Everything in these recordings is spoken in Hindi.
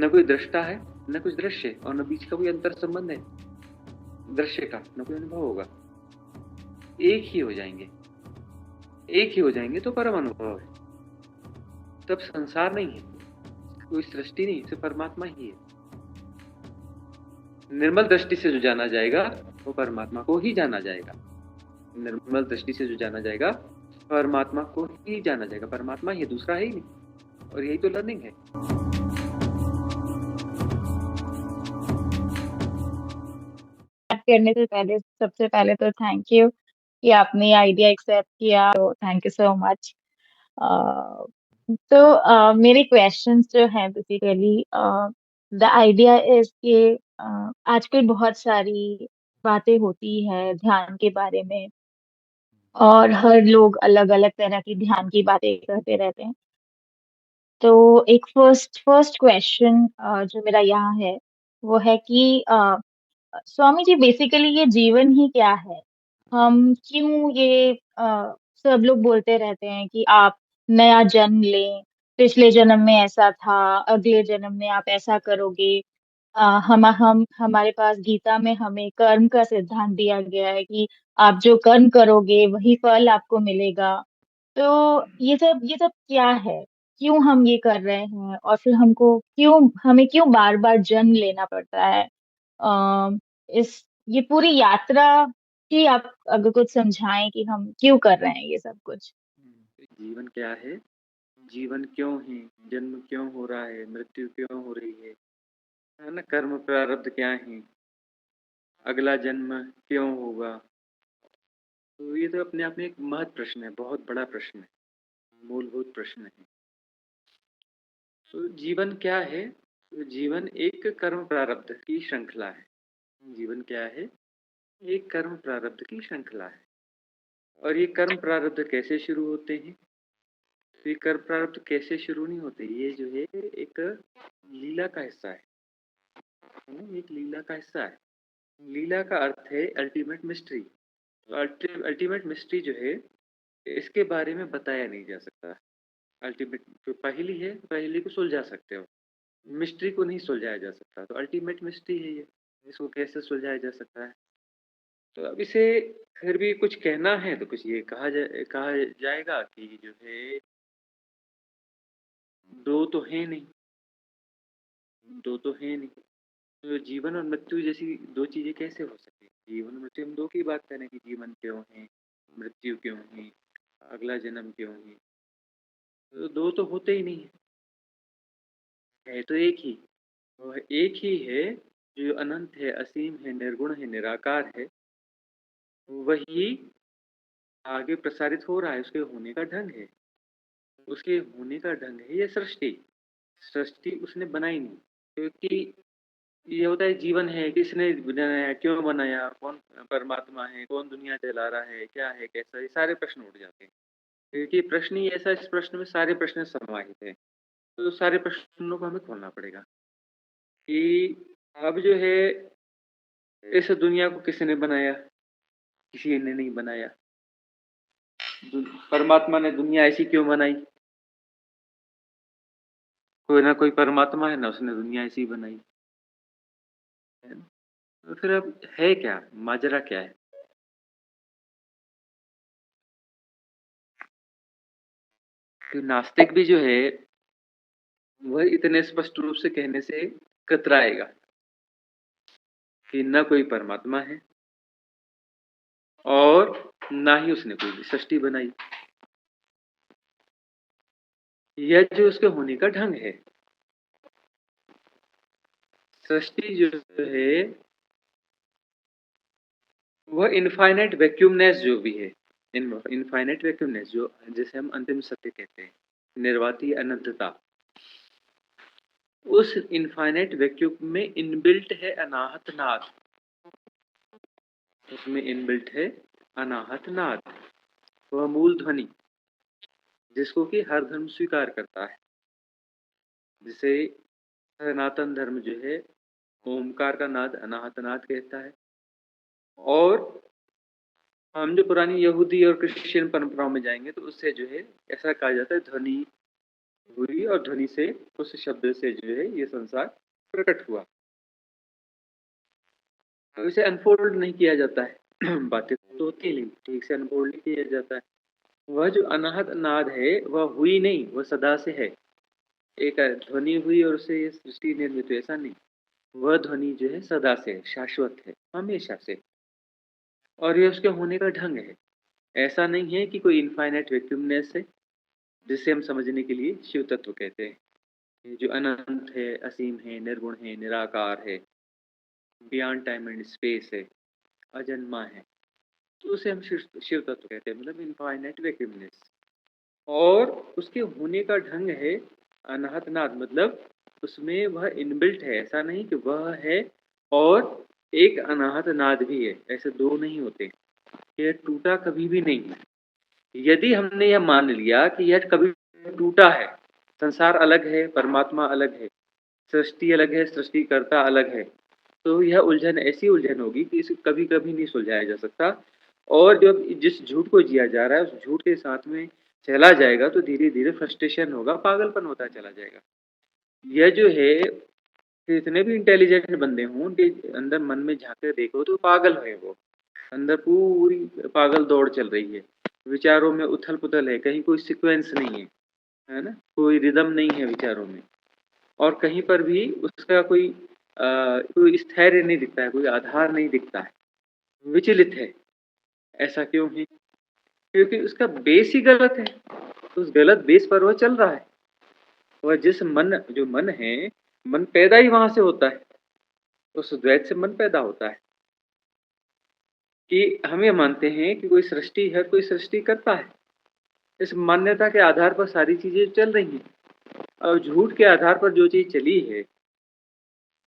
न कोई दृष्टा है, न कुछ दृश्य, और न बीच का कोई अंतर संबंध है दृश्य का, न कोई अनुभव होगा। एक ही हो जाएंगे, एक ही हो जाएंगे तो परम अनुभव है। तब संसार नहीं है, कोई सृष्टि नहीं, सिर्फ परमात्मा ही है। निर्मल दृष्टि से जो जाना जाएगा वो परमात्मा को ही जाना जाएगा। निर्मल दृष्टि से जो जाना जाएगा परमात्मा को ही जाना जाएगा। परमात्मा ही, दूसरा है ही नहीं। और यही तो लर्निंग है। करने से पहले सबसे पहले तो थैंक यू कि आपने आइडिया एक्सेप्ट किया, तो थैंक यू सो मच। मेरे क्वेश्चंस जो हैं बेसिकली, द आइडिया इज कि आजकल बहुत सारी बातें होती है ध्यान के बारे में, और हर लोग अलग अलग तरह की ध्यान की बातें करते रहते हैं। तो एक फर्स्ट फर्स्ट क्वेश्चन जो मेरा यहाँ है वो है कि स्वामी जी, बेसिकली ये जीवन ही क्या है? हम क्यों ये सब लोग बोलते रहते हैं कि आप नया जन्म लें, पिछले जन्म में ऐसा था, अगले जन्म में आप ऐसा करोगे। हम हमारे पास गीता में हमें कर्म का सिद्धांत दिया गया है कि आप जो कर्म करोगे वही फल आपको मिलेगा। तो ये सब क्या है? क्यों हम ये कर रहे हैं, और फिर हमें क्यों बार बार जन्म लेना पड़ता है? अ, इस ये पूरी यात्रा की आप अगर कुछ समझाएं कि हम क्यों कर रहे हैं ये सब कुछ। जीवन क्या है, जीवन क्यों है, जन्म क्यों हो रहा है, मृत्यु क्यों हो रही है ना? कर्म प्रारब्ध क्या है, अगला जन्म क्यों होगा? तो ये तो अपने आप में एक महत्व प्रश्न है, बहुत बड़ा प्रश्न है, मूलभूत प्रश्न है। तो जीवन क्या है? तो जीवन एक कर्म प्रारब्ध की श्रृंखला है। जीवन क्या है? एक कर्म प्रारब्ध की श्रृंखला है। और ये कर्म प्रारब्ध कैसे शुरू होते हैं? तो ये कर्म प्रारब्ध कैसे शुरू नहीं होते, ये जो है एक लीला का हिस्सा है ना? एक लीला का हिस्सा है। लीला का अर्थ है अल्टीमेट मिस्ट्री। तो अल्टीमेट मिस्ट्री जो है इसके बारे में बताया नहीं जा सकता। अल्टीमेट जो पहेली है, पहेली को सुलझा सकते हो, मिस्ट्री को नहीं सुलझाया जा सकता। तो अल्टीमेट मिस्ट्री है ये, इसको कैसे सुलझाया जा सकता है? तो अब इसे फिर भी कुछ कहना है तो कुछ ये कहा जाएगा कि जो है दो तो है नहीं, दो तो है नहीं। तो जीवन और मृत्यु जैसी दो चीजें कैसे हो सकती? जीवन और मृत्यु, हम दो की बात करें कि जीवन क्यों है, मृत्यु क्यों है, अगला जन्म क्यों है। तो दो तो होते ही नहीं है तो एक ही। वह एक ही है जो अनंत है, असीम है, निर्गुण है, निराकार है। वही आगे प्रसारित हो रहा है, उसके होने का ढंग है, उसके होने का ढंग है ये सृष्टि। सृष्टि उसने बनाई नहीं, क्योंकि ये होता है जीवन है, किसने बनाया, क्यों बनाया, कौन परमात्मा है, कौन दुनिया चला रहा है, क्या है, कैसा, ये सारे प्रश्न उठ जाते हैं। क्योंकि प्रश्न ही ऐसा, इस प्रश्न में सारे प्रश्न समाहित है। तो सारे प्रश्नों को हमें खोलना पड़ेगा कि अब जो है इस दुनिया को किसने बनाया? किसी ने नहीं बनाया। परमात्मा ने दुनिया ऐसी क्यों बनाई? कोई ना कोई परमात्मा है ना, उसने दुनिया ऐसी बनाई है ना? तो फिर अब है क्या, माजरा क्या है? कि नास्तिक भी जो है वह इतने स्पष्ट रूप से कहने से कतराएगा कि न कोई परमात्मा है और ना ही उसने कोई भी सृष्टि बनाई। यह जो उसके होने का ढंग है, सृष्टि जो है वह इनफाइनाइट वैक्यूमनेस जो भी है, इनफाइनाइट वैक्यूमनेस जो जिसे हम अंतिम सत्य कहते हैं, निर्वाती अनंतता, उस इनफाइनाइट वैक्यूम में इनबिल्ट है अनाहत नाद। उसमें इनबिल्ट है अनाहत नाद, वह मूल ध्वनि जिसको कि हर धर्म स्वीकार करता है। जिसे सनातन धर्म जो है ओमकार का नाद अनाहत नाद कहता है। और हम जो पुरानी यहूदी और क्रिश्चियन परंपराओं में जाएंगे तो उससे जो है ऐसा कहा जाता है ध्वनि हुई और ध्वनि से, उस शब्द से जो है ये संसार प्रकट हुआ। अब इसे अनफोल्ड नहीं किया जाता है। बातें तो होती है, लेकिन ठीक से अनफोल्ड नहीं किया जाता है। वह जो अनाहत नाद है वह हुई नहीं, वह सदा से है। एक ध्वनि हुई और उससे ये सृष्टि निर्मित हुई, ऐसा नहीं। वह ध्वनि जो है सदा से है, शाश्वत है, हमेशा से। और ये उसके होने का ढंग है। ऐसा नहीं है कि कोई इनफाइनाइट वैक्यूमनेस है, जिसे हम समझने के लिए शिव तत्व कहते हैं। ये जो अनंत है, असीम है, निर्गुण है, निराकार है, बियॉन्ड टाइम एंड स्पेस है, अजन्मा है, तो उसे हम शिव तत्व कहते हैं, मतलब इनफाइनाइट वैक्यूमनेस। और उसके होने का ढंग है अनाहत नाद, मतलब उसमें वह इनबिल्ट है। ऐसा नहीं कि वह है और एक अनाहत नाद भी है, ऐसे दो नहीं होते। यह टूटा कभी भी नहीं है। यदि हमने यह मान लिया कि यह कभी टूटा है, संसार अलग है, परमात्मा अलग है, सृष्टि अलग है, सृष्टिकर्ता अलग है, तो यह उलझन ऐसी उलझन होगी कि इसे कभी कभी नहीं सुलझाया जा सकता। और जब जिस झूठ को जिया जा रहा है उस झूठ के साथ में चला जाएगा तो धीरे धीरे फ्रस्ट्रेशन होगा, पागलपन होता चला जाएगा। यह जो है, जितने भी इंटेलिजेंट बंदे हों उनके अंदर मन में झांक कर देखो तो पागल है वो। अंदर पूरी पागल दौड़ चल रही है, विचारों में उथल पुथल है, कहीं कोई सीक्वेंस नहीं है ना, कोई रिदम नहीं है विचारों में। और कहीं पर भी उसका कोई स्थैर्य नहीं दिखता है, कोई आधार नहीं दिखता है, विचलित है। ऐसा क्यों है? क्योंकि उसका बेस ही गलत है। उस गलत बेस पर वह चल रहा है। वह जिस जो मन है, मन पैदा ही वहां से होता है, उस द्वैत से मन पैदा होता है। कि हम ये मानते हैं कि कोई सृष्टि है, कोई सृष्टि करता है। इस मान्यता के आधार पर सारी चीजें चल रही हैं। और झूठ के आधार पर जो चीज चली है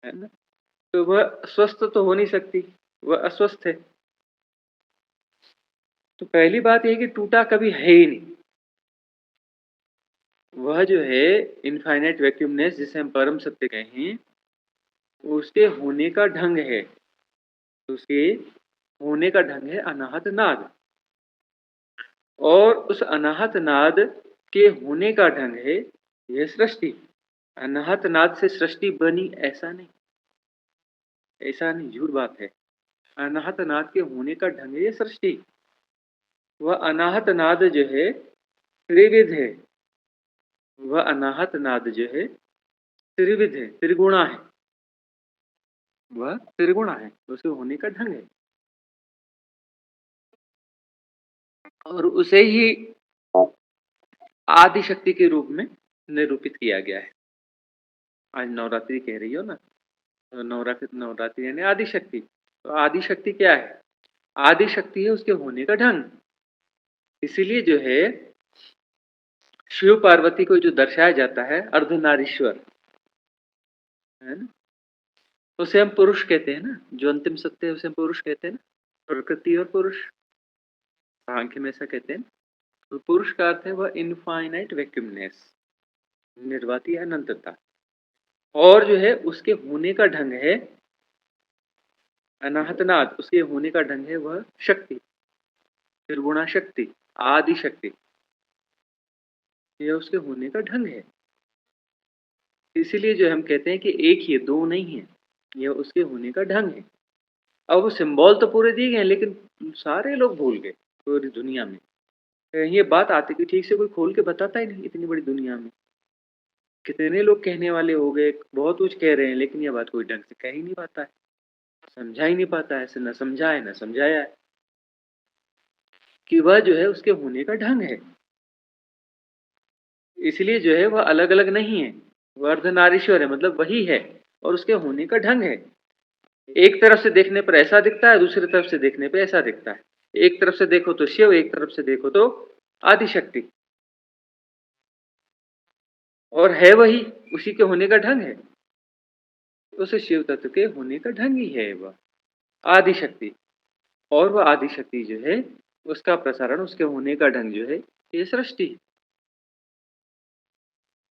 ना, तो वह स्वस्थ तो हो नहीं सकती, वह अस्वस्थ है। तो पहली बात यह कि टूटा कभी है ही नहीं। वह जो है इनफाइनाइट वैक्यूमनेस, जिसे हम परम सत्य कहें, उसके होने का ढंग है। उसके होने का ढंग है अनाहत नाद। और उस अनाहत नाद के होने का ढंग है यह सृष्टि। अनाहत नाद से सृष्टि बनी, ऐसा नहीं, ऐसा नहीं, झूठ बात है। अनाहत नाद के होने का ढंग है यह सृष्टि। वह अनाहत नाद जो है त्रिविध है। वह अनाहत नाद जो है त्रिविध है, त्रिगुणा है। वह त्रिगुणा है, उसके होने का ढंग है। और उसे ही आदि शक्ति के रूप में निरूपित किया गया है। आज नवरात्रि कह रही हो ना, तो नवरात्रि यानी आदि शक्ति। तो आदि शक्ति क्या है? आदि शक्ति है उसके होने का ढंग। इसीलिए जो है शिव पार्वती को जो दर्शाया जाता है अर्धनारीश्वर, है ना, उसे हम पुरुष कहते हैं ना। जो अंतिम सत्य है उसे हम पुरुष कहते हैं ना, प्रकृति और पुरुष, सांख्य में ऐसा कहते हैं। तो पुरुष का अर्थ है वह इनफाइनाइट वैक्यूमनेस, निर्वाती अनंतता। और जो है उसके होने का ढंग है अनाहतनाद, उसके होने का ढंग है वह शक्ति, त्रिगुणा शक्ति, आदि शक्ति। यह उसके होने का ढंग है। इसीलिए जो हम कहते हैं कि एक ही है, दो नहीं है। यह उसके होने का ढंग है। अब वो सिंबल तो पूरे दिए गए, लेकिन सारे लोग भूल गए पूरी दुनिया में। ये बात आती कि ठीक से कोई खोल के बताता ही नहीं। इतनी बड़ी दुनिया में कितने लोग कहने वाले हो गए, बहुत कुछ कह रहे हैं, लेकिन यह बात कोई ढंग से कह ही नहीं पाता है, समझा ही नहीं पाता है। ऐसे न समझा है न समझाया है कि वह जो है उसके होने का ढंग है। इसलिए जो है वह अलग अलग नहीं है, वह अर्धनारीश्वर है, मतलब वही है। और उसके होने का ढंग है। एक तरफ से देखने पर ऐसा दिखता है, दूसरी तरफ से देखने पर ऐसा दिखता है। एक तरफ से देखो तो शिव, एक तरफ से देखो तो आदिशक्ति। और है वही, उसी के होने का ढंग है। उस शिव तत्व के होने का ढंग ही है वह आदिशक्ति। और वह आदिशक्ति जो है उसका प्रसारण, उसके होने का ढंग जो है ये सृष्टि,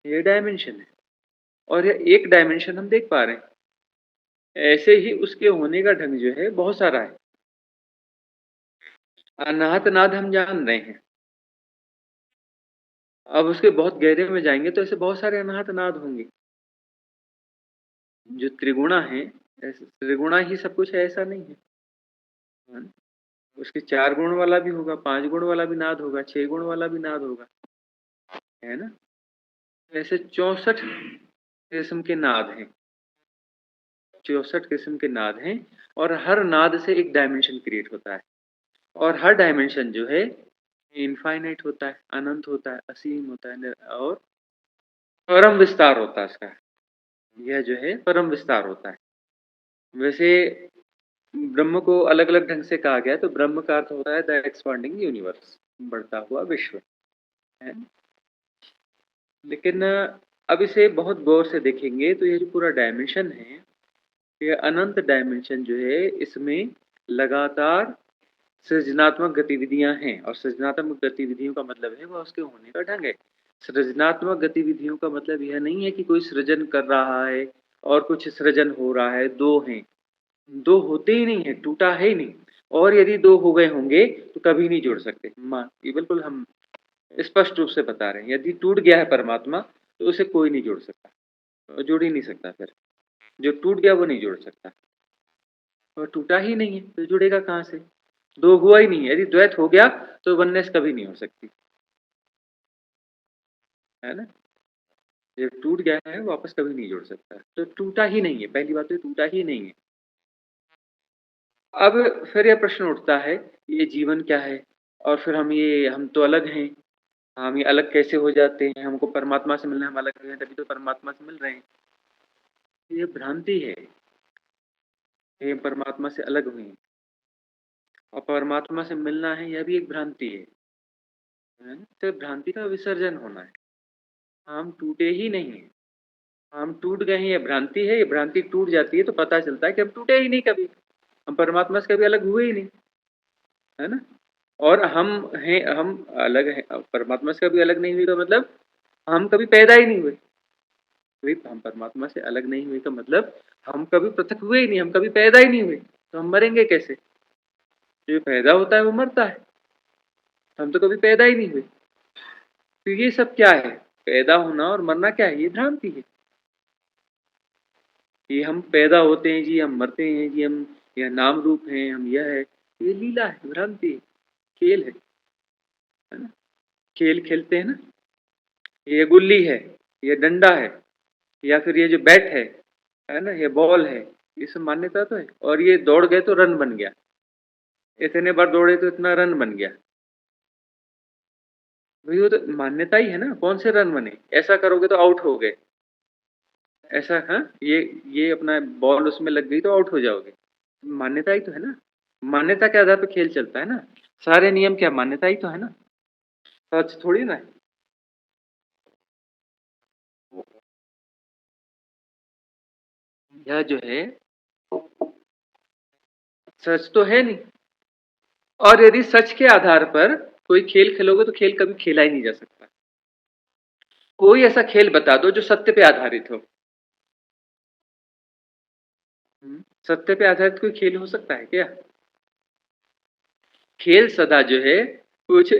ये डायमेंशन है। और यह एक डायमेंशन हम देख पा रहे हैं। ऐसे ही उसके होने का ढंग जो है बहुत सारा है। अनाहत नाद हम जान रहे हैं, अब उसके बहुत गहरे में जाएंगे तो ऐसे बहुत सारे अनाहत नाद होंगे। जो त्रिगुणा है, ऐसे त्रिगुणा ही सब कुछ है ऐसा नहीं है, है ना? उसके 4 गुण वाला भी होगा, 5 गुण वाला भी नाद होगा, 6 गुण वाला भी नाद होगा, है ना? ऐसे 64 किस्म के नाद हैं, 64 किस्म के नाद हैं, और हर नाद से एक डायमेंशन क्रिएट होता है, और हर डायमेंशन जो है इनफाइनाइट होता है, अनंत होता है, असीम होता है, और परम विस्तार होता है इसका। यह जो है परम विस्तार होता है। वैसे ब्रह्म को अलग अलग ढंग से कहा गया है, तो ब्रह्म का अर्थ होता है द एक्सपांडिंग यूनिवर्स, बढ़ता हुआ विश्व, है। लेकिन अब इसे बहुत गौर से देखेंगे तो ये जो पूरा डायमेंशन है, ये अनंत डायमेंशन जो है, इसमें लगातार सृजनात्मक गतिविधियां हैं, और सृजनात्मक गतिविधियों का मतलब है वह उसके होने का ढंग है। सृजनात्मक गतिविधियों का मतलब यह नहीं है कि कोई सृजन कर रहा है और कुछ सृजन हो रहा है, दो हैं, दो होते ही नहीं है, टूटा है ही नहीं। और यदि दो हो गए होंगे तो कभी नहीं जुड़ सकते, ये बिल्कुल हम स्पष्ट रूप से बता रहे हैं। यदि टूट गया है परमात्मा तो उसे कोई नहीं जोड़ सकता, और जुड़ ही नहीं सकता। फिर जो टूट गया वो नहीं जुड़ सकता, और टूटा ही नहीं है तो जुड़ेगा कहाँ से? दो हुआ ही नहीं है। यदि द्वैत हो गया तो वननेस कभी नहीं हो सकती, है ना? जब टूट गया है वापस कभी नहीं जुड़ सकता, तो टूटा ही नहीं है, पहली बात तो टूटा ही नहीं है। अब फिर यह प्रश्न उठता है, ये जीवन क्या है, और फिर हम तो अलग हैं, हम ये अलग कैसे हो जाते हैं? हमको परमात्मा से मिलना है, हम अलग हैं तभी तो परमात्मा से मिल रहे हैं। ये भ्रांति है, ये परमात्मा से अलग हुए हैं, और परमात्मा से मिलना है, यह भी एक भ्रांति है ना? तो भ्रांति का विसर्जन होना है। हम टूटे ही नहीं है, हम टूट गए हैं, ये भ्रांति है। ये भ्रांति टूट जाती है तो पता चलता है कि हम टूटे ही नहीं कभी, हम परमात्मा से कभी अलग हुए ही नहीं, है ना? और हम हैं, हम अलग हैं, परमात्मा से कभी अलग नहीं हुए का मतलब हम कभी पैदा ही नहीं हुए। भाई हम परमात्मा से अलग नहीं हुए का मतलब हम कभी पृथक हुए ही नहीं, हम कभी पैदा ही नहीं हुए, तो हम मरेंगे कैसे? जो पैदा होता है वो मरता है, हम तो कभी पैदा ही नहीं हुए। तो ये सब क्या है? पैदा होना और मरना क्या है? ये भ्रांति है। ये हम पैदा होते हैं जी, हम मरते हैं जी, हम यह नाम रूप हैं, हम यह है, ये लीला है, भ्रांति है, खेल है ना? खेल खेलते हैं ना, ये गुल्ली है, ये डंडा है, या फिर ये जो बैट है ना, ये बॉल है, ये सब मान्यता तो है। और ये दौड़ गए तो रन बन गया, इतने बार दौड़े तो इतना रन बन गया, भाई वो तो मान्यता ही है ना। कौन से रन बने? ऐसा करोगे तो आउट हो गए, ऐसा, हाँ, ये अपना बॉल उसमें लग गई तो आउट हो जाओगे, मान्यता ही तो है ना। मान्यता के आधार पर खेल चलता है ना, सारे नियम क्या मान्यता ही तो है ना, सच थोड़ी ना है। यह जो है सच तो है नहीं, और यदि सच के आधार पर कोई खेल खेलोगे तो खेल कभी खेला ही नहीं जा सकता। कोई ऐसा खेल बता दो जो सत्य पे आधारित हो। सत्य पे आधारित कोई खेल हो सकता है क्या? खेल सदा जो है कुछ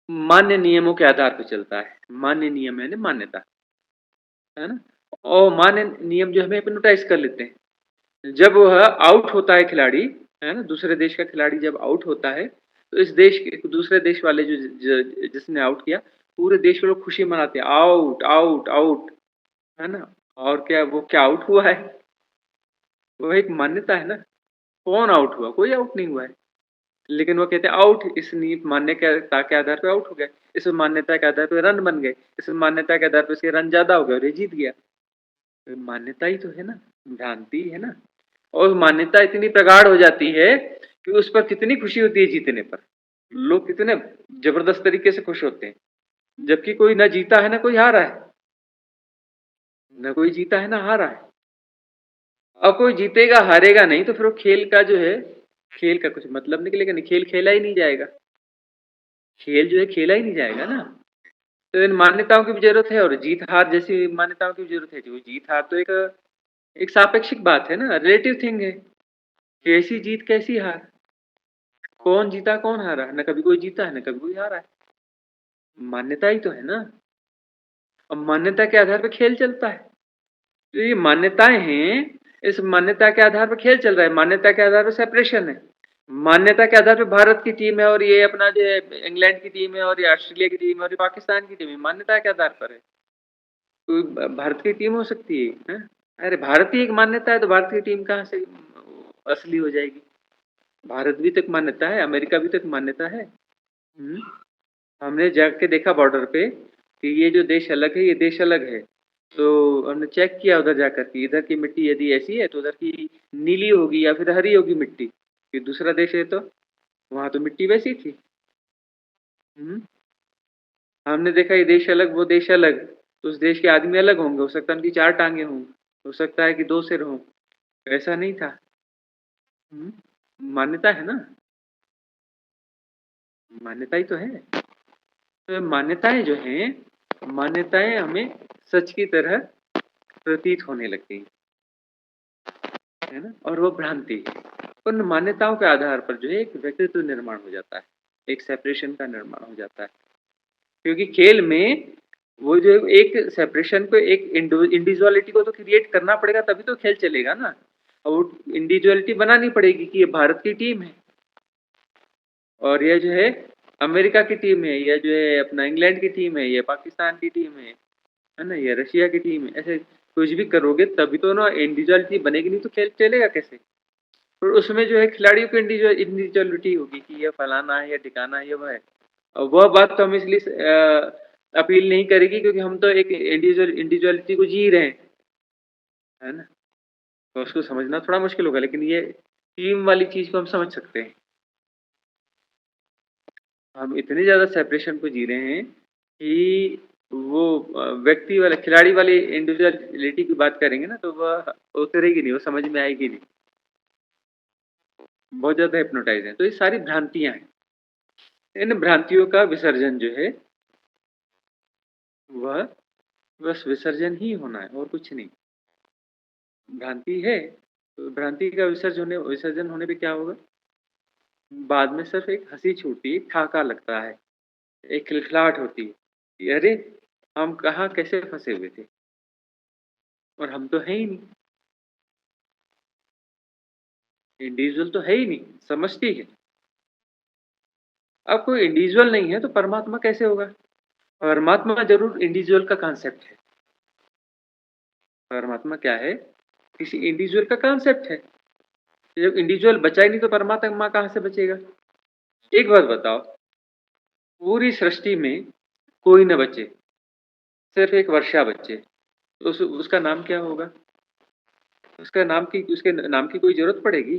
मान्य नियमों के आधार पर चलता है। मान्य नियम है ना, मान्यता, है ना? और मान्य नियम जो हमें हिप्नोटाइज कर लेते हैं। जब वह आउट होता है खिलाड़ी, है ना, दूसरे देश का खिलाड़ी जब आउट होता है तो इस देश के दूसरे देश वाले जिसने आउट किया, पूरे देश के लोग खुशी मनाते हैं, आउट आउट आउट, है ना? और क्या वो क्या आउट हुआ है? वो एक मान्यता है ना। कौन आउट हुआ? कोई आउट नहीं हुआ है, लेकिन वो कहते हैं आउट, इस मान्यता के आधार पर आउट हो गए, इस मान्यता के आधार पर रन बन गए, इस मान्यता के आधार पर इसके रन ज्यादा हो गए और ये जीत गया। तो मान्यता ही तो है ना, भ्रांति है ना। और मान्यता इतनी प्रगाढ़ हो जाती है कि उस पर कितनी खुशी होती है जीतने पर, लोग कितने जबरदस्त तरीके से खुश होते हैं, जबकि कोई ना जीता है ना कोई हारा है, ना कोई जीता है ना हारा है। अब कोई जीतेगा हारेगा नहीं तो फिर वो खेल का जो है, खेल का कुछ मतलब निकलेगा नहीं, खेल खेला ही नहीं जाएगा, खेल जो है खेला ही नहीं जाएगा ना। तो इन मान्यताओं की भी जरूरत है, और जीत हार जैसी मान्यताओं की भी जरूरत है। जो जीत हार तो एक एक सापेक्षिक बात है ना, रिलेटिव थिंग है। कैसी जीत कैसी हार, कौन जीता कौन हारा, न कभी कोई जीता है न कभी कोई हारा है। मान्यता ही तो है ना। अब मान्यता के आधार पर खेल चलता है। तो ये मान्यताएं हैं, इस मान्यता के आधार पर खेल चल रहा है, मान्यता के आधार पर सेपरेशन है। मान्यता के आधार पर भारत की टीम है और ये अपना जो है इंग्लैंड की टीम है और ये ऑस्ट्रेलिया की टीम है और ये पाकिस्तान की टीम है, मान्यता के आधार पर है। कोई भारत की टीम हो सकती है? अरे भारत ही एक मान्यता है तो भारत की टीम कहाँ से असली हो जाएगी? भारत भी तो एक मान्यता है, अमेरिका भी तो एक मान्यता है। हमने जाके देखा बॉर्डर पे कि ये जो देश अलग है, ये देश अलग है। तो हमने चेक किया उधर जाकर कि इधर की मिट्टी यदि ऐसी है तो उधर की नीली होगी या फिर हरी होगी मिट्टी। ये दूसरा देश है तो वहाँ तो मिट्टी वैसी थी। हमने देखा ये देश अलग वो देश अलग, तो उस देश के आदमी अलग होंगे, हो सकता है उनकी 4 टाँगें हों, हो सकता है कि 2 सिर हों, ऐसा नहीं था। मान्यता है ना, मान्यता ही तो है। तो मान्यताएं जो हैं, मान्यताएं हमें सच की तरह प्रतीत होने लगती है ना, और वो भ्रांति है। उन मान्यताओं के आधार पर जो है एक व्यक्तित्व निर्माण हो जाता है, एक सेपरेशन का निर्माण हो जाता है। क्योंकि खेल में वो जो एक सेपरेशन को, एक इंडिविजुअलिटी को तो क्रिएट करना पड़ेगा, तभी तो खेल चलेगा ना। और वो इंडिविजुअलिटी बनानी पड़ेगी कि ये भारत की टीम है और ये जो है अमेरिका की टीम है, या जो है अपना इंग्लैंड की टीम है, ये पाकिस्तान की टीम है ना, ये रशिया की टीम है। ऐसे कुछ भी करोगे तभी तो ना इंडिविजुअलिटी बनेगी, नहीं तो खेल चलेगा कैसे? और उसमें जो है खिलाड़ियों की इंडिविजुअलिटी होगी कि ये फलाना है, या ठिकाना है, ये वह है। और वह बात तो हम इसलिए अपील नहीं करेगी क्योंकि हम तो एक इंडिविजुअलिटी को जी रहे हैं, है ना। तो उसको समझना थोड़ा मुश्किल होगा, लेकिन ये टीम वाली चीज को हम समझ सकते हैं। हम इतनी ज़्यादा सेपरेशन को जी रहे हैं कि वो व्यक्ति वाले, खिलाड़ी वाली इंडिविजुअलिटी की बात करेंगे ना तो वह उतरेगी नहीं, वो समझ में आएगी नहीं। बहुत ज़्यादा हिप्नोटाइज है। तो ये सारी भ्रांतियां हैं। इन भ्रांतियों का विसर्जन जो है वह बस विसर्जन ही होना है और कुछ नहीं। भ्रांति है तो भ्रांति का विसर्जन होने पे क्या होगा? बाद में सिर्फ एक हंसी छूटती, ठाका लगता है, एक खिलखिलाहट होती है कि अरे हम कहाँ कैसे फंसे हुए थे और हम तो है ही नहीं, इंडिविजुअल तो है ही नहीं, समष्टि है। अब कोई इंडिविजुअल नहीं है तो परमात्मा कैसे होगा? परमात्मा जरूर इंडिविजुअल का कॉन्सेप्ट है। परमात्मा क्या है? किसी इंडिविजुअल का कॉन्सेप्ट है। जब इंडिविजुअल बचा ही नहीं तो परमात्मा कहाँ से बचेगा? एक बात बताओ, पूरी सृष्टि में कोई न बचे, सिर्फ एक वर्षा बचे, तो उसका नाम क्या होगा? उसके नाम की कोई जरूरत पड़ेगी?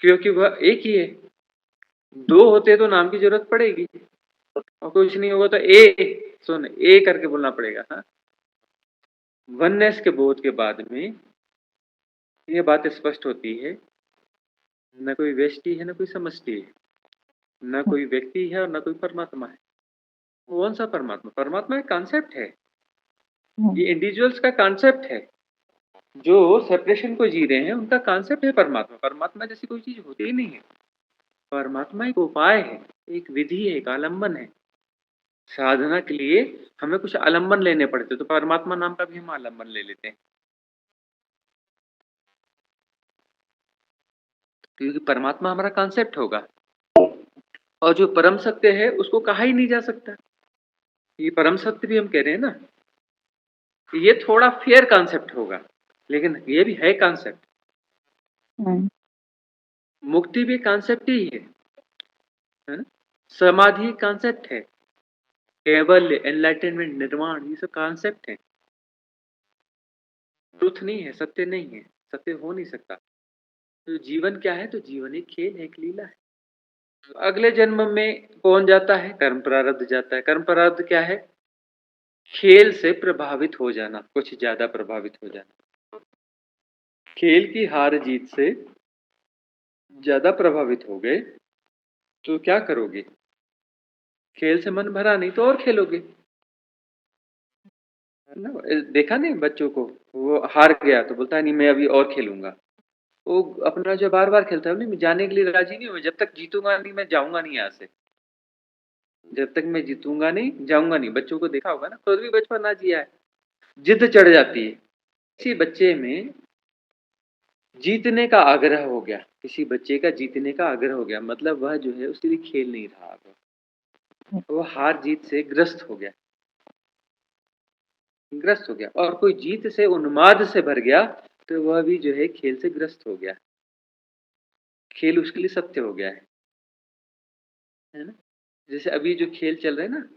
क्योंकि वह एक ही है। दो होते तो नाम की जरूरत पड़ेगी, और कुछ नहीं होगा तो सुन ए करके बोलना पड़ेगा। हाँ, वननेस के बोध के बाद में ये बात स्पष्ट होती है, न कोई व्यष्टि है न कोई समष्टि है, न कोई व्यक्ति है और न कोई परमात्मा है। कौन सा परमात्मा? परमात्मा एक कॉन्सेप्ट है, ये इंडिविजुअल्स का कॉन्सेप्ट है। जो सेपरेशन को जी रहे हैं उनका कॉन्सेप्ट है परमात्मा। परमात्मा जैसी कोई चीज होती ही नहीं है। परमात्मा एक उपाय है, एक विधि है, एक आलम्बन है। साधना के लिए हमें कुछ आलम्बन लेने पड़ते, तो परमात्मा नाम का भी हम आलम्बन ले लेते हैं, क्योंकि परमात्मा हमारा कॉन्सेप्ट होगा। और जो परम सत्य है उसको कहा ही नहीं जा सकता। ये परम सत्य भी हम कह रहे हैं ना, ये थोड़ा फेयर कॉन्सेप्ट होगा, लेकिन ये भी है कॉन्सेप्ट। मुक्ति भी कॉन्सेप्ट ही है ना? समाधि कॉन्सेप्ट है, केवल एनलाइटनमेंट, निर्वाण, ये सब कॉन्सेप्ट है। ट्रुथ नहीं है, सत्य नहीं है, सत्य हो नहीं सकता। तो जीवन क्या है? तो जीवन एक खेल है, एक लीला है। अगले जन्म में कौन जाता है? कर्म प्रारब्ध जाता है। कर्म प्रारब्ध क्या है? खेल से प्रभावित हो जाना, कुछ ज्यादा प्रभावित हो जाना। खेल की हार जीत से ज्यादा प्रभावित हो गए तो क्या करोगे? खेल से मन भरा नहीं तो और खेलोगे, है ना। देखा नहीं बच्चों को, वो हार गया तो बोलता है नहीं मैं अभी और खेलूंगा। वो अपना जो बार बार खेलता है, नहीं मैं जाने के लिए राजी नहीं हूँ, जब तक जीतूंगा नहीं मैं जाऊंगा नहीं यहाँ से। जब तक मैं जीतूंगा नहीं जाऊंगा नहीं। बच्चों को देखा होगा ना, खुद भी बचपन ना जिया है, जिद चढ़ जाती है। किसी बच्चे में जीतने का आग्रह हो गया, किसी बच्चे का जीतने का आग्रह हो गया, मतलब वह जो है उसके लिए खेल नहीं रहा, वो हार जीत से ग्रस्त हो गया, ग्रस्त हो गया। और कोई जीत से उन्माद से भर गया तो वह भी जो है खेल से ग्रस्त हो गया, खेल उसके लिए सत्य हो गया है ना। जैसे अभी जो खेल चल रहे हैं ना,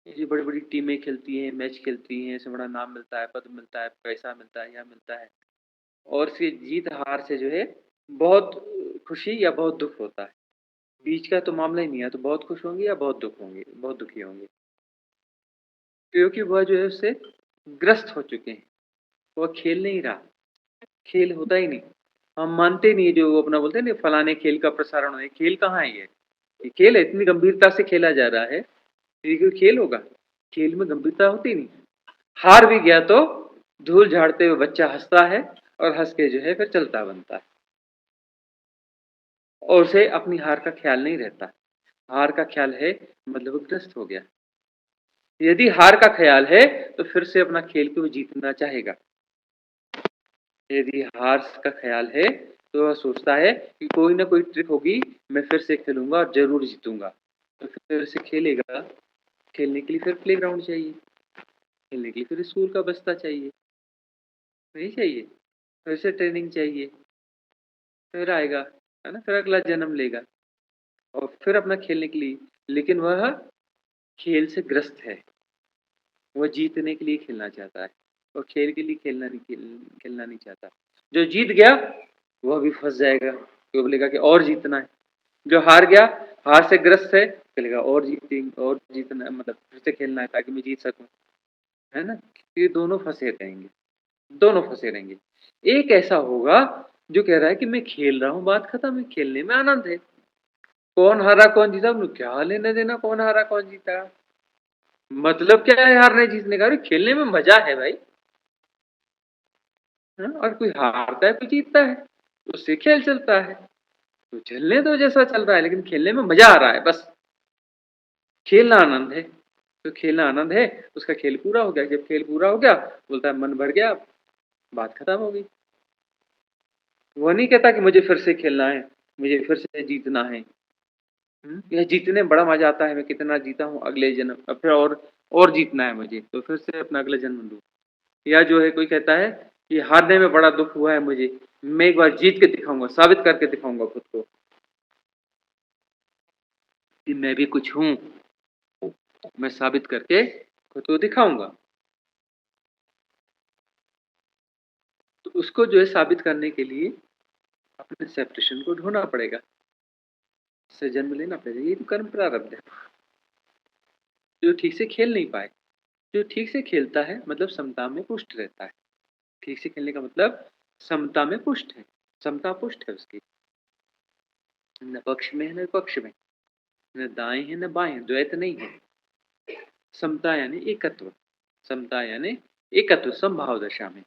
ये जो बड़ी बड़ी टीमें खेलती हैं, मैच खेलती हैं, इससे बड़ा नाम मिलता है, पद मिलता है, पैसा मिलता है, यह मिलता है, और इससे जीत हार से जो है बहुत खुशी या बहुत दुख होता है। बीच का तो मामला ही नहीं है, तो बहुत खुश होंगे या बहुत दुख होंगे, बहुत दुखी होंगे, क्योंकि वह जो है उससे ग्रस्त हो चुके हैं, वह खेल नहीं रहा, खेल होता ही नहीं। हम मानते नहीं, जो अपना बोलते हैं ना फलाने खेल का प्रसारण है, खेल कहाँ है ये खेल है, इतनी गंभीरता से खेला जा रहा है, ये कोई खेल होगा? खेल में गंभीरता होती नहीं। हार भी गया तो धूल झाड़ते हुए बच्चा हंसता है, और हंस के जो है फिर चलता बनता है, और उसे अपनी हार का ख्याल नहीं रहता। हार का ख्याल है मतलब वो ग्रस्त हो गया। यदि हार का ख्याल है तो फिर से अपना खेल को जीतना चाहेगा। यदि हार का ख्याल है तो वह सोचता है कि कोई ना कोई ट्रिक होगी, मैं फिर से खेलूंगा और जरूर जीतूंगा, तो फिर से खेलेगा। खेलने के लिए फिर प्लेग्राउंड चाहिए, खेलने के लिए फिर स्कूल का बस्ता चाहिए, नहीं चाहिए, फिर से ट्रेनिंग चाहिए, फिर आएगा, है ना, फिर अगला जन्म लेगा और फिर अपना खेलने के लिए। लेकिन वह खेल से ग्रस्त है, वह जीतने के लिए खेलना चाहता है, और खेल के लिए खेलना नहीं चाहता। जो जीत गया वह भी फंस जाएगा, तो बोलेगा कि और जीतना है। जो हार गया, हार से ग्रस्त है, बोलेगा और जीतना, मतलब फिर से खेलना है ताकि मैं जीत सकूं, है ना। ये दोनों फंसे रहेंगे, दोनों फंसे रहेंगे। एक ऐसा होगा जो कह रहा है कि मैं खेल रहा हूँ, बात खत्म है, खेलने में आनंद है, कौन हारा कौन जीता क्या लेना देना, कौन हारा कौन जीता, मतलब क्या है हारने जीतने का, अरे खेलने में मजा है भाई, हाँ? और कोई हारता है कोई जीतता है, उससे खेल चलता है, तो चलने तो जैसा चल रहा है, लेकिन खेलने में मजा आ रहा है, बस खेलना आनंद है। तो खेलना आनंद है, उसका खेल पूरा हो गया। जब खेल पूरा हो गया बोलता है मन भर गया, बात खत्म हो गई। वो नहीं कहता कि मुझे फिर से खेलना है, मुझे फिर से जीतना है। यह जीतने में बड़ा मजा आता है, मैं कितना जीता हूँ, अगले जन्म अब फिर और जीतना है मुझे, तो फिर से अपना अगला जन्म लूँ। या जो है कोई कहता है कि हारने में बड़ा दुख हुआ है मुझे, मैं एक बार जीत के दिखाऊंगा, साबित करके दिखाऊंगा खुद को कि मैं भी कुछ हूं, मैं साबित करके खुद को दिखाऊंगा। तो उसको जो है साबित करने के लिए अपने सेपरेशन को ढूंढना पड़ेगा, से जन्म लेना पड़ेगा। ये तो कर्म प्रारब्ध है। जो ठीक से खेल नहीं पाए, जो ठीक से खेलता है मतलब समता में पुष्ट रहता है। ठीक से खेलने का मतलब समता में पुष्ट है, समता पुष्ट है उसकी, न पक्ष में है न विपक्ष में, न दाएं है न बाएं, द्वैत नहीं है। समता यानी एकत्व, समता यानी एकत्व, समभाव दशा में,